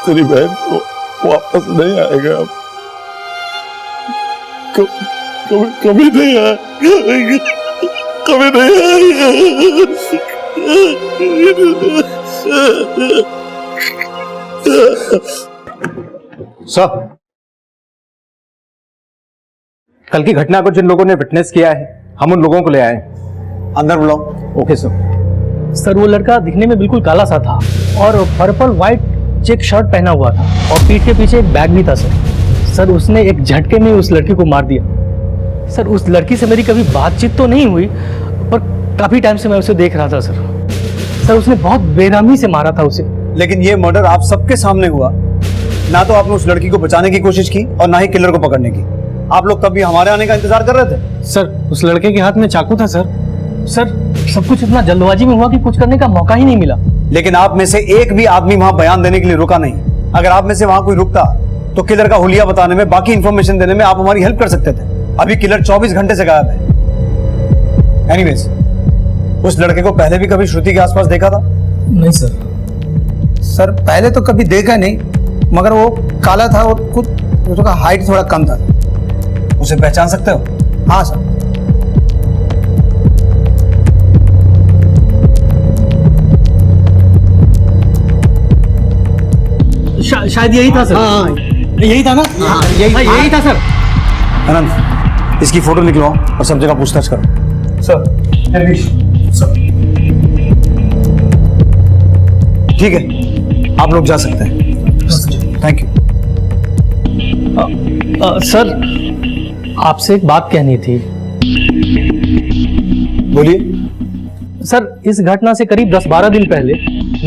तेरी बहन वापस नहीं आएगा अब, कभी नहीं आएगा, कभी नहीं आएगा। सर कल की घटना को जिन लोगों ने विटनेस किया है हम उन लोगों को ले आए। अंदर बुलाओ। Okay sir. सर वो लड़का दिखने में बिल्कुल काला सा था और पर्पल व्हाइट चेक शर्ट पहना हुआ था और पीठ के पीछे एक बैग भी था सर। सर उसने एक झटके में उस लड़की को मार दिया। सर उस लड़की से मेरी कभी बातचीत तो नहीं हुई, पर काफी टाइम से मैं उसे देख रहा था सर। सर उसने बहुत बेरहमी से मारा था उसे। लेकिन ये मर्डर आप सबके सामने हुआ, ना तो आपने उस लड़की को बचाने की कोशिश की और ना ही किलर को पकड़ने की। आप लोग तब भी हमारे आने का इंतजार कर रहे थे। सर उस लड़के के हाथ में चाकू था सर। सर सब कुछ इतना जल्दबाजी में हुआ कि कुछ करने का मौका ही नहीं मिला। लेकिन आप में से एक भी आदमी वहां बयान देने के लिए रुका नहीं। अगर आप में से वहां कोई रुकता तो किलर का हुलिया बताने में, बाकी इंफॉर्मेशन देने में आप हमारी हेल्प कर सकते थे। अभी किलर 24 घंटे से गायब है। एनीवेज, उस लड़के को पहले भी कभी श्रुति के आसपास देखा था? नहीं सर। सर पहले तो कभी देखा नहीं, मगर वो काला था और कुछ उसका हाइट थोड़ा कम था। उसे पहचान सकते हो? हाँ सर। शायद यही था सर। हाँ, यही था ना? हाँ, यही था सर। अनंत, इसकी फोटो निकलवाओ और सब जगह पूछताछ करो। सर ठीक है, आप लोग जा सकते हैं। Thank you. सर आपसे एक बात कहनी थी। बोलिए। सर इस घटना से करीब 10-12 दिन पहले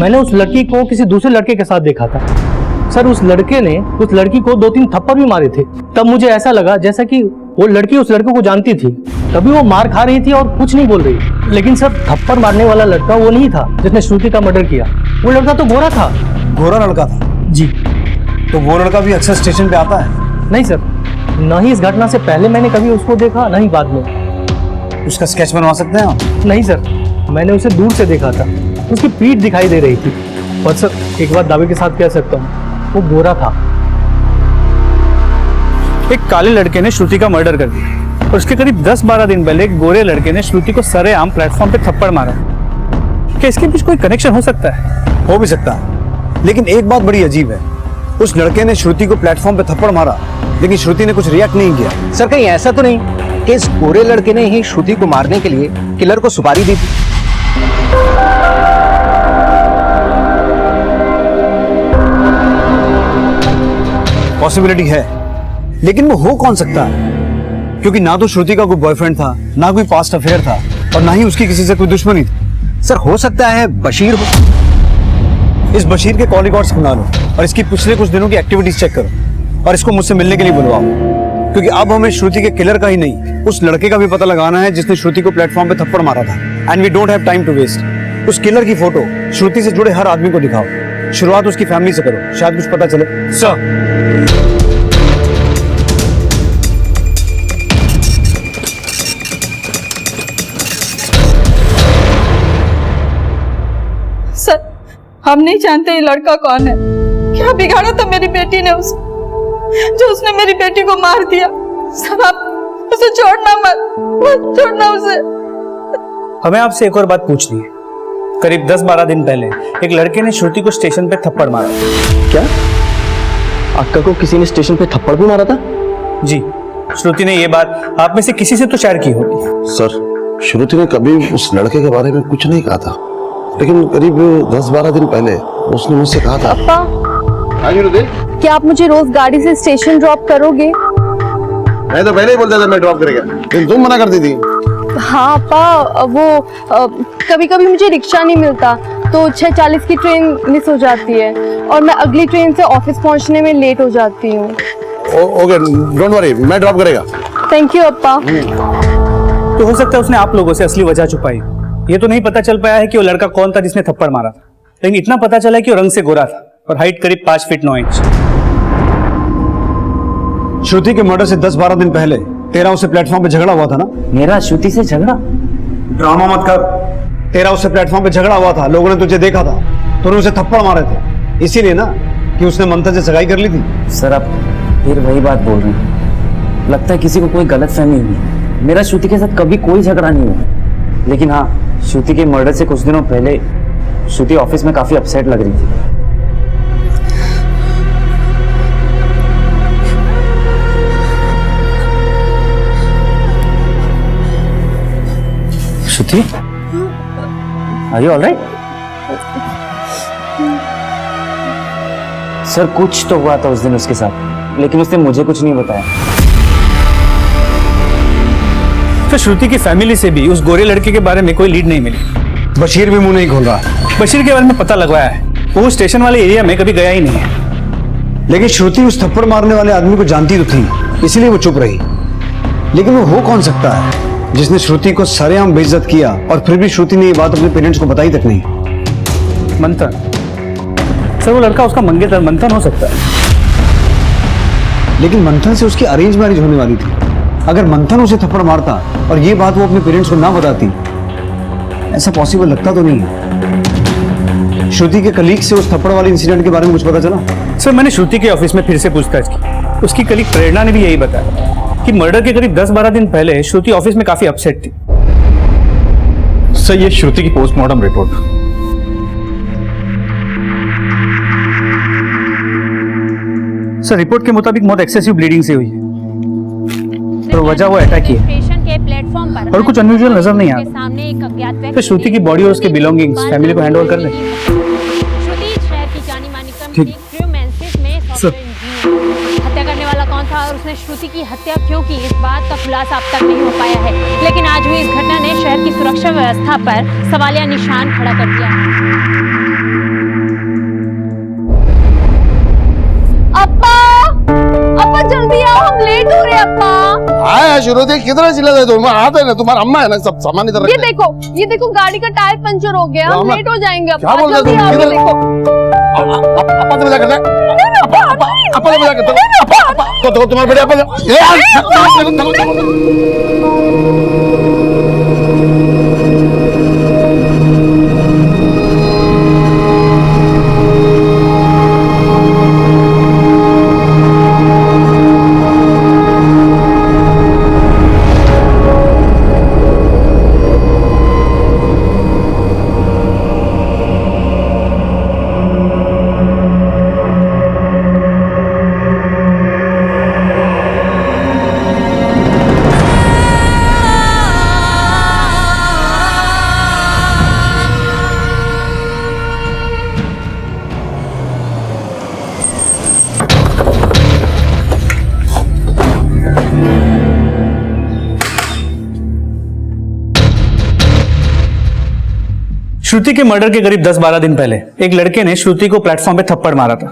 मैंने उस लड़की को किसी दूसरे लड़के के साथ देखा था। सर उस लड़के ने उस लड़की को 2-3 थप्पड़ भी मारे थे। तब मुझे ऐसा लगा जैसा कि वो लड़की उस लड़के को जानती थी, तभी वो मार खा रही थी और कुछ नहीं बोल रही। लेकिन सर थप्पड़ मारने वाला लड़का वो नहीं था जिसने श्रुति का मर्डर किया। वो लड़का तो गोरा था। गोरा लड़का था? जी। तो वो लड़का भी अक्सर स्टेशन पे आता है? नहीं सर, न ही इस घटना से पहले मैंने कभी उसको देखा, न ही बाद में। उसका स्केच बनवा सकते हैं आप? नहीं सर, मैंने उसे दूर से देखा था। उसकी पीठ दिखाई दे रही थी। पर सर एक बात दावे के साथ कह सकता हूँ, वो गोरा था। एक काले लड़के ने श्रुति का मर्डर कर दिया और उसके करीब 10-12 दिन पहले एक गोरे लड़के ने श्रुति को सरेआम प्लेटफॉर्म पे थप्पड़ मारा। क्या इसके बीच कोई कनेक्शन हो सकता है? हो भी सकता है, लेकिन एक बात बड़ी अजीब है। उस लड़के ने श्रुति को प्लेटफॉर्म पे थप्पड़ मारा, लेकिन श्रुति ने कुछ रिएक्ट नहीं किया। सर कहीं ऐसा तो नहीं कि इस गोरे लड़के ने ही श्रुति को मारने के लिए किलर को सुपारी दी थी? पॉसिबिलिटी है, लेकिन वो हो कौन सकता है? क्योंकि ना तो श्रुति का कोई बॉयफ्रेंड था, ना कोई पास्ट अफेयर था, और ना ही उसकी किसी से कोई दुश्मनी थी। सर हो सकता है बशीर हो। इस बशीर के कॉल रिकॉर्ड्स बना लो और इसकी पिछले कुछ दिनों की एक्टिविटीज चेक करो और इसको मुझसे मिलने के लिए बुलवाओ, क्योंकि अब हमें श्रुति के किलर का ही नहीं, उस लड़के का भी पता लगाना है जिसने श्रुति को प्लेटफॉर्म पे थप्पड़ मारा था। And we don't have time to waste. उस किलर की फोटो श्रुति से जुड़े हर आदमी को दिखाओ। शुरुआत उसकी फैमिली से करो, शायद कुछ पता चले। सर हम नहीं जानते ये लड़का कौन है। क्या बिगाड़ा था मेरी बेटी ने उसे, जो उसने मेरी बेटी को मार दिया। सर आप उसे छोड़ना मत छोड़ना उसे। हमें आपसे एक और बात पूछनी है। करीब 10-12 दिन पहले एक लड़के ने श्रुति को स्टेशन पे थप्पड़ मारा। क्या अक्का को किसी ने स्टेशन पे थप्पड़ भी मारा था? जी, श्रुति ने ये बात आप में से किसी से तो शेयर की होगी। सर श्रुति ने कभी उस लड़के के बारे में कुछ नहीं कहा था, लेकिन करीब 10-12 दिन पहले उसने मुझसे कहा था। पापा, क्या आप मुझे रोज गाड़ी से स्टेशन ड्रॉप करोगे? मैं तो पहले ही बोलता था मैं ड्रॉप करेगा, लेकिन तुम मना करती थी। हाँ पापा, वो कभी कभी मुझे रिक्शा नहीं मिलता तो 6:40 की ट्रेन मिस हो जाती है और मैं अगली ट्रेन से ऑफिस पहुंचने में लेट हो जाती हूँ। ओके डोंट वरी, मैं ड्रॉप करेगा। थैंक यू अप्पा। तो हो सकता है उसने आप लोगों से असली वजह छुपाई। ये तो नहीं पता चल पाया है कि वो लड़का कौन था जिसने थप्पड़ मारा था, लेकिन इतना पता चला है कि वो रंग से गोरा था और हाइट करीब 5 फीट 9 इंच। श्रुति के मर्डर से 10-12 दिन पहले तेरा उससे प्लेटफॉर्म पे झगड़ा हुआ था ना? मेरा श्रुति से झगड़ा? ड्रामा मत कर। तेरा उससे प्लेटफॉर्म पे झगड़ा हुआ था, लोगों ने तुझे देखा था, तूने उसे थप्पड़ मारे थे, इसीलिए ना कि उसने मंथन से सगाई कर ली थी। सर आप फिर वही बात बोल रहे हैं। लगता है किसी को कोई गलत फहमी हुई। मेरा श्रुति के साथ कभी कोई झगड़ा नहीं हुआ, लेकिन हाँ श्रुति के मर्डर से कुछ दिनों पहले श्रुति ऑफिस में काफी अपसेट लग रही थी। श्रुति, आर यू ऑलराइट? सर कुछ तो हुआ था उस दिन उसके साथ, लेकिन उसने मुझे कुछ नहीं बताया। तो श्रुति की फैमिली से भी उस गोरे लड़के के बारे में कोई लीड नहीं मिली। बशीर भी मुंह नहीं खोल रहा। बशीर के बारे में पता लगवाया है, वो स्टेशन वाले एरिया में कभी गया ही नहीं है। लेकिन श्रुति उस थप्पड़ मारने वाले आदमी को जानती तो थी, इसीलिए वो चुप रही। लेकिन वो हो कौन सकता है जिसने श्रुति को सरेआम बेइज्जत किया और फिर भी श्रुति ने ये बात अपने पेरेंट्स को बताई तक नहीं? मंथन सर, वो लड़का उसका मंगेतर मंथन हो सकता है। लेकिन मंथन से उसकी अरेंज मैरिज होने वाली थी। अगर मंथन उसे थप्पड़ मारता और ये बात वो अपने पेरेंट्स को ना बताती, ऐसा पॉसिबल लगता तो नहीं है। श्रुति के कलीग से उस थप्पड़ वाले इंसिडेंट के बारे में कुछ पता चला? सर, मैंने श्रुति के ऑफिस में फिर से पूछताछ की। उसकी कलीग प्रेरणा ने भी यही बताया कि मर्डर के करीब 10-12 दिन पहले श्रुति ऑफिस में काफी अपसेट थी। सर, ये श्रुति की पोस्टमार्टम रिपोर्ट। सर, रिपोर्ट के मुताबिक मौत एक्सेसिव ब्लीडिंग से हुई है और वजह वो अटैक की है और कुछ अनयूजुअल नजर नहीं आ रहा। तो श्रुति की बॉडी और उसके बिलोंगिंग्स फैमिली को हैंडओवर कर ले। ठीक सर, हत्या करने वाला कौन था और उसने श्रुति की हत्या क्यों की, इस बात का खुलासा अब तक नहीं हो पाया है। लेकिन आज हुई इस घटना ने शहर की सुरक्षा व्यवस्था पर सवालिया निशान खड़ा कर दिया। अप्पा जल्दी आओ, हम लेट हो रहे हैं अप्पा। हाँ श्रुति किधर चिल्ला रहे तुम? आते हैं ना, तुम्हारा अम्मा है ना, सब सामान इधर ये देखो गाड़ी का टायर पंचर हो गया, हम लेट हो जाएंगे अप्पा। क्या बोल रहे हो? जल्दी आओ, देखो। अपा से मजाक करते हैं? अपा से मजाक करते हैं? तो तुम्हारे बड़े अपा श्रुति के मर्डर के करीब 10-12 दिन पहले एक लड़के ने श्रुति को प्लेटफॉर्म पे थप्पड़ मारा था।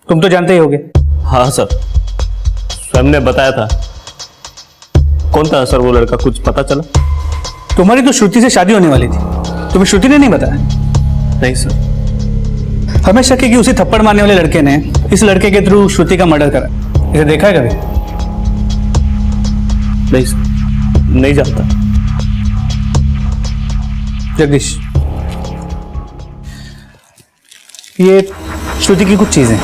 तुम तो जानते ही होगे। हाँ सर, स्वयं ने बताया था। कौन था सर वो लड़का, कुछ पता चला? तुम्हारी तो श्रुति से शादी होने वाली थी, तुम्हें श्रुति ने नहीं बताया? नहीं सर। हमें शक है कि उसी थप्पड़ मारने वाले लड़के ने इस लड़के के थ्रू श्रुति का मर्डर करा। इसे देखा है कभी? नहीं सर, नहीं जानता। जगदीश, ये श्रुति की कुछ चीजें।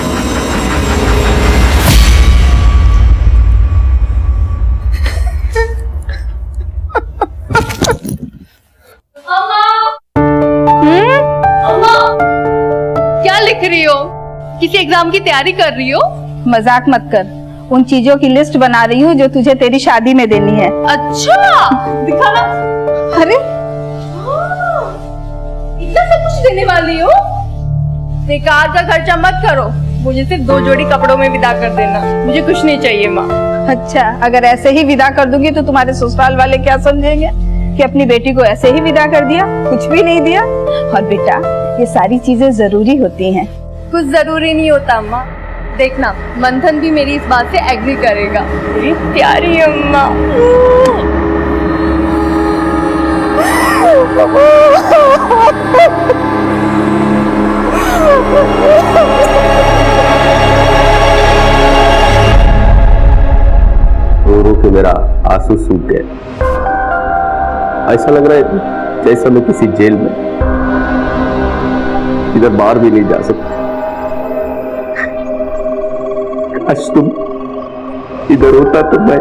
क्या लिख रही हो? किसी एग्जाम की तैयारी कर रही हो? मजाक मत कर, उन चीजों की लिस्ट बना रही हूँ जो तुझे तेरी शादी में देनी है। अच्छा, दिखाना। अरे इतना सब कुछ देने वाली हो? बेकार का खर्चा मत करो, मुझे सिर्फ 2 जोड़ी कपड़ों में विदा कर देना, मुझे कुछ नहीं चाहिए माँ। अच्छा, अगर ऐसे ही विदा कर दूंगी तो तुम्हारे ससुराल वाले क्या समझेंगे कि अपनी बेटी को ऐसे ही विदा कर दिया, कुछ भी नहीं दिया? और बेटा, ये सारी चीजें जरूरी होती हैं। कुछ जरूरी नहीं होता अम्मा, देखना मंथन भी मेरी इस बात से एग्री करेगा। मेरी प्यारी अम्मा। रो रो के मेरा आंसू सूख गया। ऐसा लग रहा है जैसा मैं किसी जेल में, इधर बाहर भी नहीं जा सकता। काश तुम इधर होता तो मैं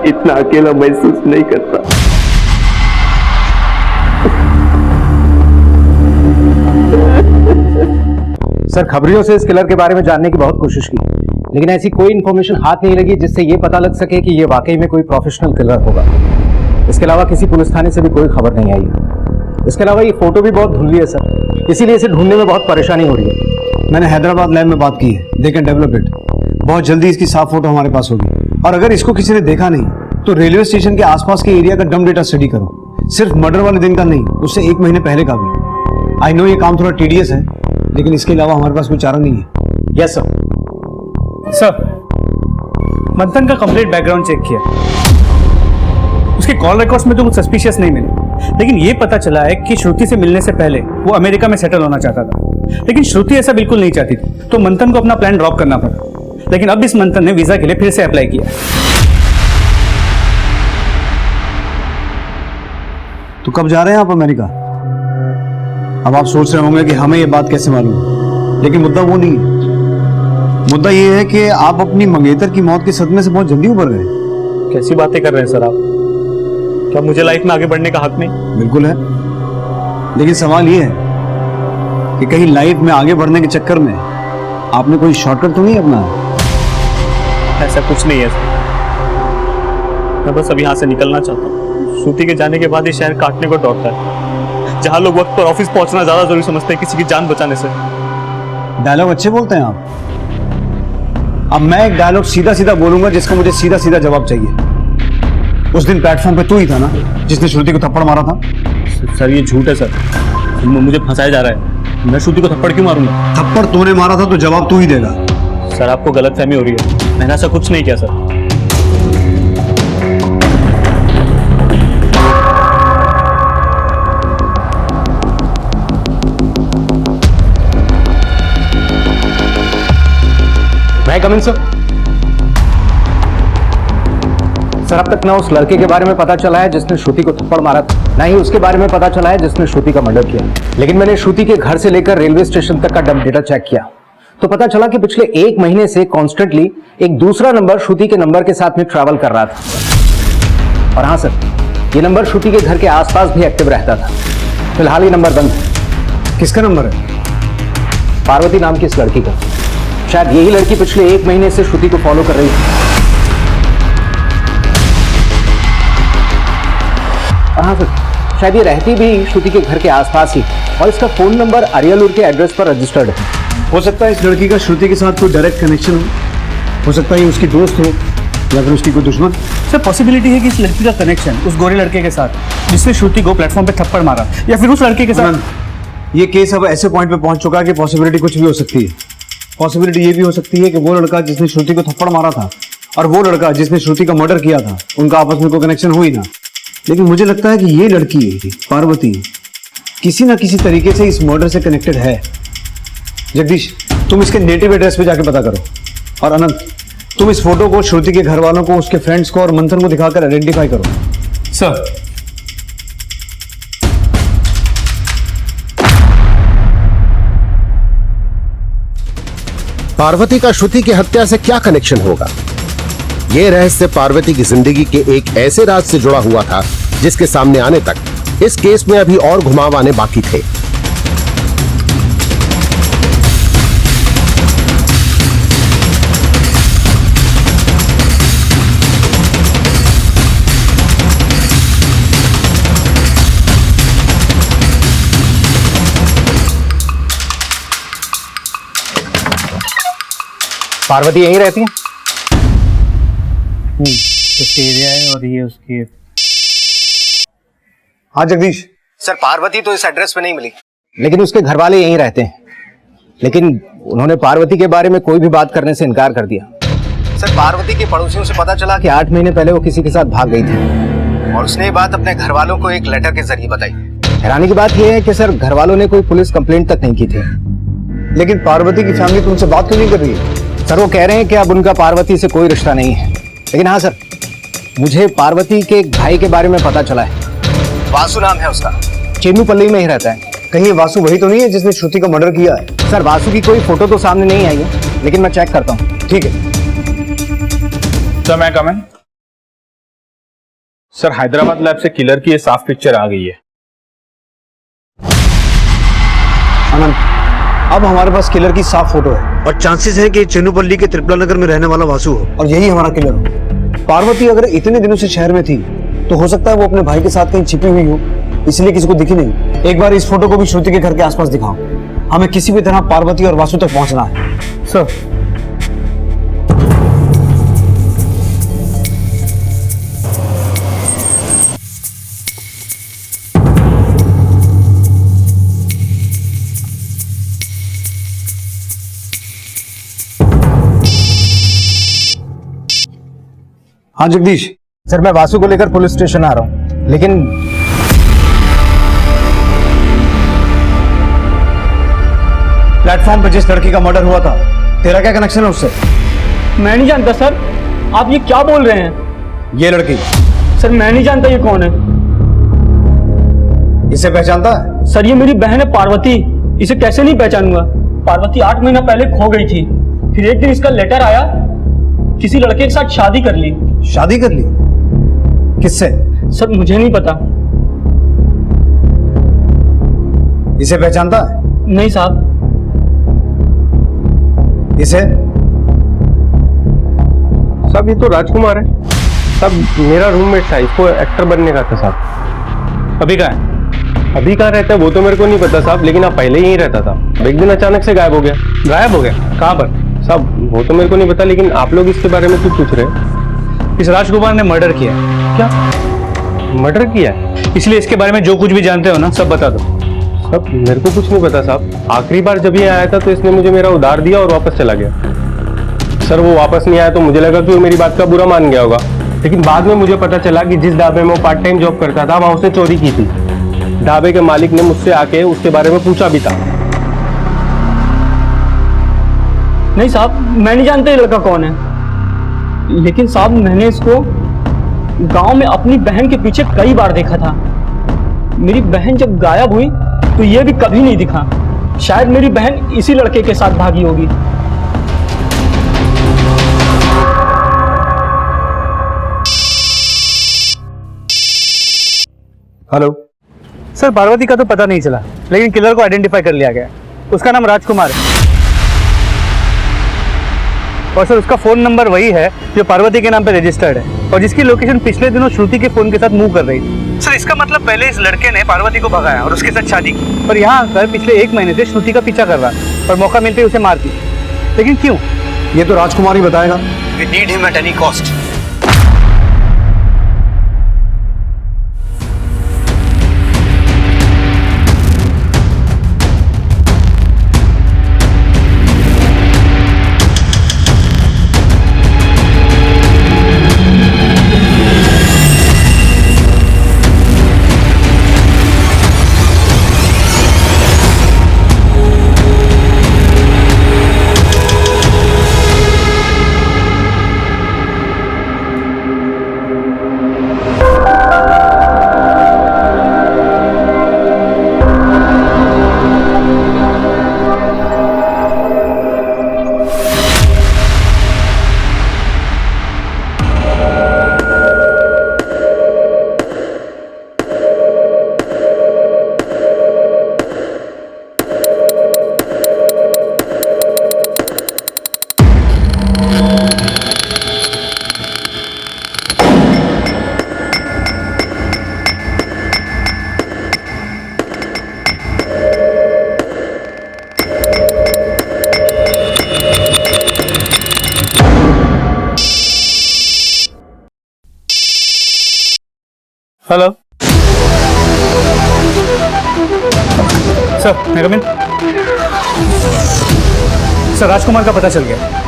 इतना अकेला महसूस नहीं करता। सर, खबरियों से इस किलर के बारे में जानने की बहुत कोशिश की, लेकिन ऐसी कोई इन्फॉर्मेशन हाथ नहीं लगी जिससे ये पता लग सके कि ये वाकई में कोई प्रोफेशनल किलर होगा। इसके अलावा किसी पुलिस थाने से भी कोई खबर नहीं आई। इसके अलावा ये फोटो भी बहुत धुंधली है सर, इसीलिए इसे ढूंढने में बहुत परेशानी हो रही है। मैंने हैदराबाद लैब में बात की है, दे कैन डेवलप इट। बहुत जल्दी इसकी साफ फोटो हमारे पास होगी। और अगर इसको किसी ने देखा नहीं तो रेलवे स्टेशन के आसपास के एरिया का डम डेटा स्टडी करो, सिर्फ मर्डर वाले दिन का नहीं, उससे 1 महीने पहले का भी। आई नो ये काम थोड़ा टीडियस है, लेकिन इसके अलावा हमारे पास कोई चारा नहीं है। Yes sir. सर, मंथन का कंप्लीट बैकग्राउंड चेक किया, उसके कॉल रिकॉर्ड्स में तो कुछ सस्पिशियस नहीं मिले, लेकिन ये पता चला है कि श्रुति से मिलने से पहले वो अमेरिका में सेटल होना चाहता था। लेकिन श्रुति ऐसा बिल्कुल नहीं चाहती थी, तो मंथन को अपना प्लान ड्रॉप करना पड़ा। लेकिन अब इस मंथन ने वीजा के लिए फिर से अप्लाई किया। तो कब जा रहे हैं आप अमेरिका? अब आप सोच रहे होंगे कि हमें ये बात कैसे मालूम, लेकिन मुद्दा वो नहीं है। मुद्दा ये है कि आप अपनी मंगेतर की मौत के सदमे से बहुत जल्दी उभर गए। कैसी बातें कर रहे हैं सर आप? क्या मुझे लाइफ में आगे बढ़ने का हक नहीं? बिल्कुल है, लेकिन सवाल ये है कि कहीं लाइफ में आगे बढ़ने के चक्कर में आपने कोई शॉर्टकट तो नहीं अपनाया? ऐसा कुछ नहीं है सर, मैं बस अभी यहाँ से निकलना चाहता हूँ। श्रुति के जाने के बाद ये शहर काटने को दौड़ता है, जहाँ लोग वक्त पर ऑफिस पहुंचना ज्यादा जरूरी समझते हैं किसी की जान बचाने से। डायलॉग अच्छे बोलते हैं आप। अब मैं एक डायलॉग सीधा सीधा बोलूंगा जिसका मुझे सीधा सीधा जवाब चाहिए। उस दिन प्लेटफॉर्म पे तू ही था ना जिसने श्रुति को थप्पड़ मारा था? सर ये झूठ है सर, मुझे फंसाया जा रहा है। मैं श्रुति को थप्पड़ क्यों मारूंगा? थप्पड़ तूने मारा था तो जवाब तू ही देगा। सर आपको गलतफहमी हो रही है, मैंने ऐसा कुछ नहीं किया सर। मैं कम इन सर? सर अब तक ना उस लड़के के बारे में पता चला है जिसने श्रुति को थप्पड़ मारा था, ना ही उसके बारे में पता चला है जिसने श्रुति का मर्डर किया। लेकिन मैंने श्रुति के घर से लेकर रेलवे स्टेशन तक का डब डेटा चेक किया तो पता चला कि पिछले 1 महीने से कॉन्स्टेंटली एक दूसरा नंबर श्रुति के नंबर के साथ में ट्रैवल कर रहा था। और हाँ सर, ये नंबर श्रुति के घर के आसपास भी एक्टिव रहता था। फिलहाल ये नंबर बंद है। किसका नंबर है? पार्वती नाम की इस लड़की का। शायद यही लड़की पिछले 1 महीने से श्रुति को फॉलो कर रही थी। हाँ सर, शायद ये रहती भी श्रुति के घर के आसपास ही, और इसका फोन नंबर अरियलूर के एड्रेस पर रजिस्टर्ड है। हो सकता है इस लड़की का श्रुति के साथ कोई डायरेक्ट कनेक्शन हो सकता है ये उसकी दोस्त हो या फिर उसकी कोई दुश्मन। सर पॉसिबिलिटी है कि इस लड़की का कनेक्शन उस गोरे लड़के के साथ जिसने श्रुति को प्लेटफॉर्म पे थप्पड़ मारा, या फिर उस लड़के के साथ। ये केस अब ऐसे पॉइंट पे पहुंच चुका है कि पॉसिबिलिटी कुछ भी हो सकती है। पॉसिबिलिटी ये भी हो सकती है कि वो लड़का जिसने श्रुति को थप्पड़ मारा था और वो लड़का जिसने श्रुति का मर्डर किया था, उनका आपस में कोई कनेक्शन हुई ना। लेकिन मुझे लगता है कि ये लड़की पार्वती किसी ना किसी तरीके से इस मर्डर से कनेक्टेड है। जगदीश, तुम इसके नेटिव एड्रेस पे जाके पता करो, और अनंत तुम इस फोटो को श्रुति के घर वालों को, उसके फ्रेंड्स को और मंथन को दिखाकर आइडेंटिफाई करो। सर पार्वती का श्रुति की हत्या से क्या कनेक्शन होगा? यह रहस्य पार्वती की जिंदगी के एक ऐसे राज से जुड़ा हुआ था जिसके सामने आने तक इस केस में अभी और घुमाव आने बाकी थे। पार्वती यहीं रहती है? एरिया है और ये उसकी। हाँ जगदीश। सर पार्वती तो इस एड्रेस पे नहीं मिली, लेकिन उसके घर वाले यहीं रहते हैं। लेकिन उन्होंने पार्वती के बारे में कोई भी बात करने से इनकार कर दिया। सर पार्वती के पड़ोसियों से पता चला कि 8 महीने पहले वो किसी के साथ भाग गई थी, और उसने ये बात अपने घर वालों को एक लेटर के जरिए बताई। हैरानी की बात यह है कि सर घर वालों ने कोई पुलिस कंप्लेंट तक नहीं की थी। लेकिन पार्वती की फैमिली तुमसे बात क्यों नहीं कर रही है? सर वो कह रहे हैं कि अब उनका पार्वती से कोई रिश्ता नहीं है। लेकिन हाँ सर, मुझे पार्वती के एक भाई के बारे में पता चला है। वासु नाम है उसका, चेन्नूपल्ली में ही रहता है। कहीं ये वासु वही तो नहीं है जिसने श्रुति का मर्डर किया है? सर वासु की कोई फोटो तो सामने नहीं आई है, लेकिन मैं चेक करता हूँ। ठीक है सर, मैं कम इन? सर हैदराबाद लैब से किलर की ये साफ पिक्चर आ गई है। आनंद, अब हमारे पास किलर की साफ फोटो है, और चांसेस है कि चेन्नूपल्ली के त्रिपुला नगर में रहने वाला वासु हो और यही हमारा किलर हो। पार्वती अगर इतने दिनों से शहर में थी तो हो सकता है वो अपने भाई के साथ कहीं छिपी हुई हो, इसलिए किसी को दिखी नहीं। एक बार इस फोटो को भी श्रुति के घर के आसपास दिखाओ, हमें किसी भी तरह पार्वती और वासु तक पहुंचना है। सर हाँ जगदीश, सर मैं वासु को लेकर पुलिस स्टेशन आ रहा हूँ, लेकिन प्लेटफॉर्म पे जिस लड़की का मर्डर हुआ था, तेरा क्या कनेक्शन है उससे? मैं नहीं जानता सर, आप ये क्या बोल रहे हैं? ये लड़की सर मैं नहीं जानता ये कौन है। इसे पहचानता है? सर ये मेरी बहन है पार्वती, इसे कैसे नहीं पहचानूंगा। पार्वती 8 महीना पहले खो गई थी, फिर एक दिन इसका लेटर आया, किसी लड़के के साथ शादी कर ली। शादी कर ली? किससे? सर मुझे नहीं पता। इसे पहचानता है? नहीं साहब। इसे? साहब ये तो राजकुमार है साहब, मेरा रूममेट था, इसको एक्टर बनने का था साहब। अभी कहाँ है? अभी कहाँ रहता है वो तो मेरे को नहीं पता साहब, लेकिन आप पहले यहीं रहता था। एक दिन अचानक से गायब हो गया। गायब हो गया? कहाँ पर? साहब वो तो मेरे को नहीं पता, लेकिन आप लोग इसके बारे में क्यों पूछ रहे हैं? इस राजकुमार ने मर्डर किया है। क्या मर्डर किया है? इसलिए इसके बारे में जो कुछ भी जानते हो ना सब बता दो। साहब मेरे को कुछ नहीं पता साहब, आखिरी बार जब ये आया था तो इसने मुझे मेरा उधार दिया और वापस चला गया। सर वो वापस नहीं आया तो मुझे लगा कि वो मेरी बात का बुरा मान गया होगा, लेकिन बाद में मुझे पता चला कि जिस ढाबे में वो पार्ट टाइम जॉब करता था वहां उसने चोरी की थी। ढाबे के मालिक ने मुझसे आके उसके बारे में पूछा भी था। नहीं साहब मैं नहीं जानता ये लड़का कौन है, लेकिन साहब मैंने इसको गांव में अपनी बहन के पीछे कई बार देखा था। मेरी बहन जब गायब हुई तो ये भी कभी नहीं दिखा। शायद मेरी बहन इसी लड़के के साथ भागी होगी। हेलो सर, पार्वती का तो पता नहीं चला, लेकिन किलर को आइडेंटिफाई कर लिया गया। उसका नाम राजकुमार है और सर उसका फोन नंबर वही है जो पार्वती के नाम पे रजिस्टर्ड है और जिसकी लोकेशन पिछले दिनों श्रुति के फोन के साथ मूव कर रही थी। सर इसका मतलब पहले इस लड़के ने पार्वती को भगाया और उसके साथ शादी की, और यहाँ आकर पिछले 1 महीने से श्रुति का पीछा कर रहा है और मौका मिलते ही उसे मार दी। लेकिन क्यों, ये तो राजकुमार ही बताएगा। We need him at any cost. Hello sir, मैं कम इन? सर राजकुमार का पता चल गया।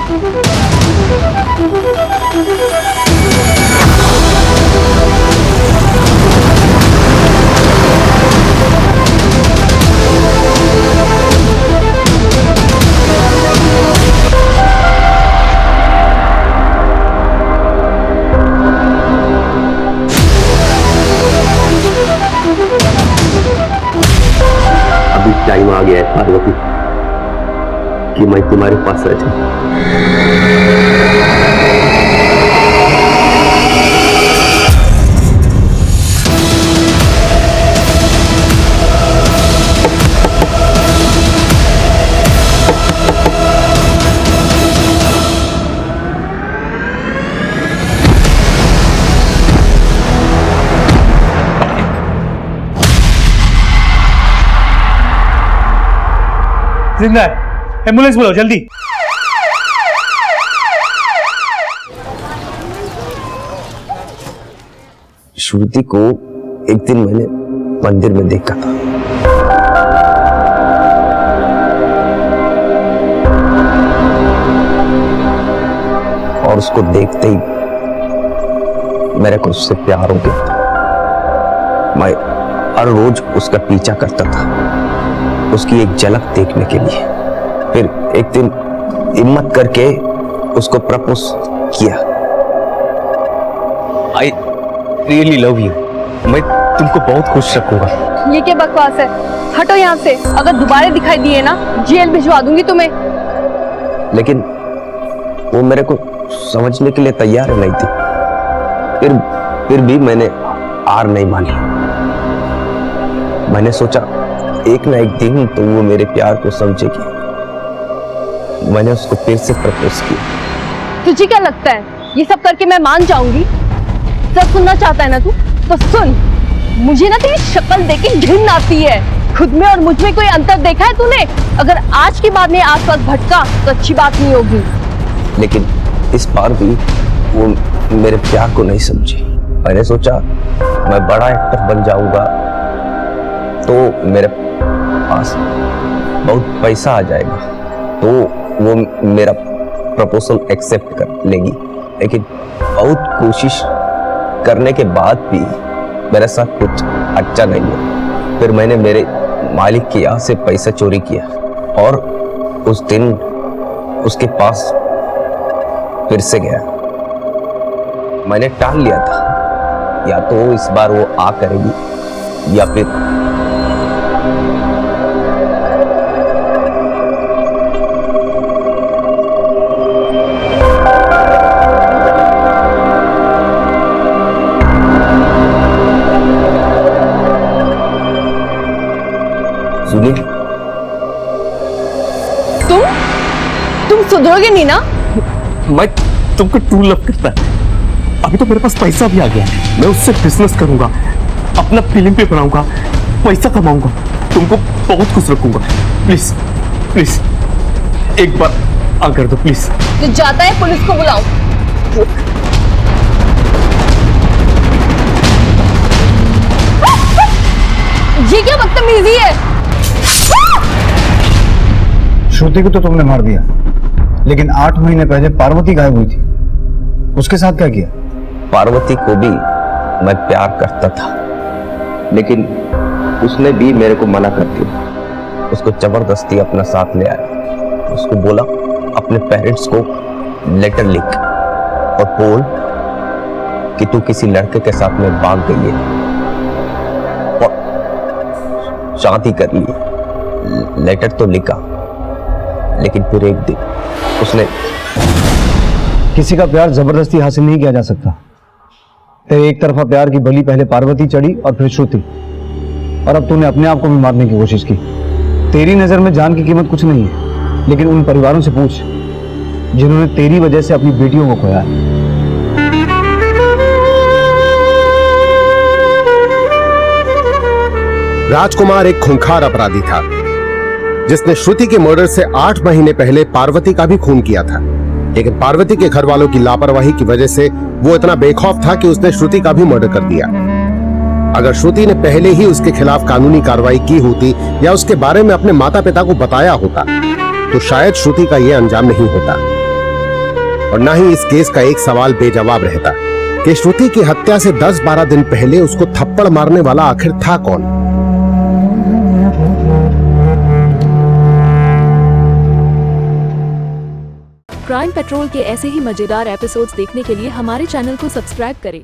टाइम आ गया है पार्वती कि मैं तुम्हारे पास रह जाऊं। जिंदा है, एम्बुलेंस बुलाओ जल्दी। श्रुति को एक दिन मैंने मंदिर में देखा था। और उसको देखते ही मेरे को उससे प्यार हो गया था। मैं हर रोज उसका पीछा करता था, उसकी एक झलक देखने के लिए। फिर एक दिन हिम्मत करके उसको प्रपोज किया। I really love you. मैं तुमको बहुत खुश रखूंगा। ये क्या बकवास है? हटो यहाँ से, अगर दोबारा दिखाई दिए ना जेल भिजवा दूंगी तुम्हें। लेकिन वो मेरे को समझने के लिए तैयार नहीं थी। फिर भी मैंने हार नहीं मानी। मैंने सोचा एक ना एक दिन तो वो मेरे प्यार को समझेगी। मैंने उसको फिर से प्रपोज किया। तुझे क्या लगता है ये सब करके मैं मान जाऊंगी? सब सुनना चाहता है ना तू? तो सुन, मुझे ना तेरी शक्ल देख के घिन आती है। खुद में और मुझ में कोई अंतर देखा है तूने? अगर आज के बाद में आसपास भटका तो अच्छी बात नहीं होगी। लेकिन इस बार भी वो मेरे प्यार को नहीं समझी। मैंने सोचा मैं बड़ा एक्टर बन जाऊंगा तो मेरे पास बहुत पैसा आ जाएगा तो वो मेरा प्रपोजल एक्सेप्ट कर लेगी। लेकिन बहुत कोशिश करने के बाद भी मेरे साथ कुछ अच्छा नहीं हुआ। फिर मैंने मेरे मालिक के यहाँ से पैसा चोरी किया और उस दिन उसके पास फिर से गया। मैंने टाल लिया था या तो इस बार वो आ करेगी या फिर सुनिए, तुम सुधरोगे नहीं ना? मैं तुमको ट्रू लव करता है। अभी तो मेरे पास पैसा भी आ गया है। मैं उससे बिजनेस करूंगा, अपना फिल्म पे बनाऊंगा, पैसा कमाऊंगा, तुमको बहुत खुश रखूंगा। प्लीज प्लीज एक बार आ कर दो प्लीज। तो जाता है पुलिस को बुलाऊं? ये क्या बदतमीजी है? श्रुति को तो तुमने मार दिया, लेकिन 8 महीने पहले पार्वती गायब हुई थी, उसके साथ क्या किया? पार्वती को भी मैं प्यार करता था, लेकिन उसने भी मेरे को मना कर दिया। उसको जबरदस्ती अपना साथ ले आया। उसको बोला अपने पेरेंट्स को लेटर लिख और बोल कि तू किसी लड़के के साथ में भाग गई है और शादी कर ली। लेटर तो लिखा, लेकिन फिर एक दिन उसने किसी का प्यार जबरदस्ती हासिल नहीं किया जा सकता। तेरे एक तरफा प्यार की बलि पहले पार्वती चढ़ी और फिर श्रुति, और अब तूने अपने आप को भी मारने की कोशिश की। तेरी नजर में जान की कीमत कुछ नहीं है, लेकिन उन परिवारों से पूछ जिन्होंने तेरी वजह से अपनी बेटियों को खोया है। राजकुमार एक खूंखार अपराधी था जिसने श्रुति के मर्डर से 8 महीने पहले पार्वती का भी खून किया था। लेकिन पार्वती के घर वालों की लापरवाही की वजह से वो इतना बेखौफ था कि उसने श्रुति का भी मर्डर कर दिया। अगर श्रुति ने पहले ही उसके खिलाफ कानूनी कार्रवाई की होती या उसके बारे में अपने माता पिता को बताया होता तो शायद श्रुति का यह अंजाम नहीं होता। और न ही इस केस का एक सवाल बेजवाब रहता कि श्रुति की हत्या से 10-12 दिन पहले उसको थप्पड़ मारने वाला आखिर था कौन। क्राइम पेट्रोल के ऐसे ही मजेदार एपिसोड्स देखने के लिए हमारे चैनल को सब्सक्राइब करें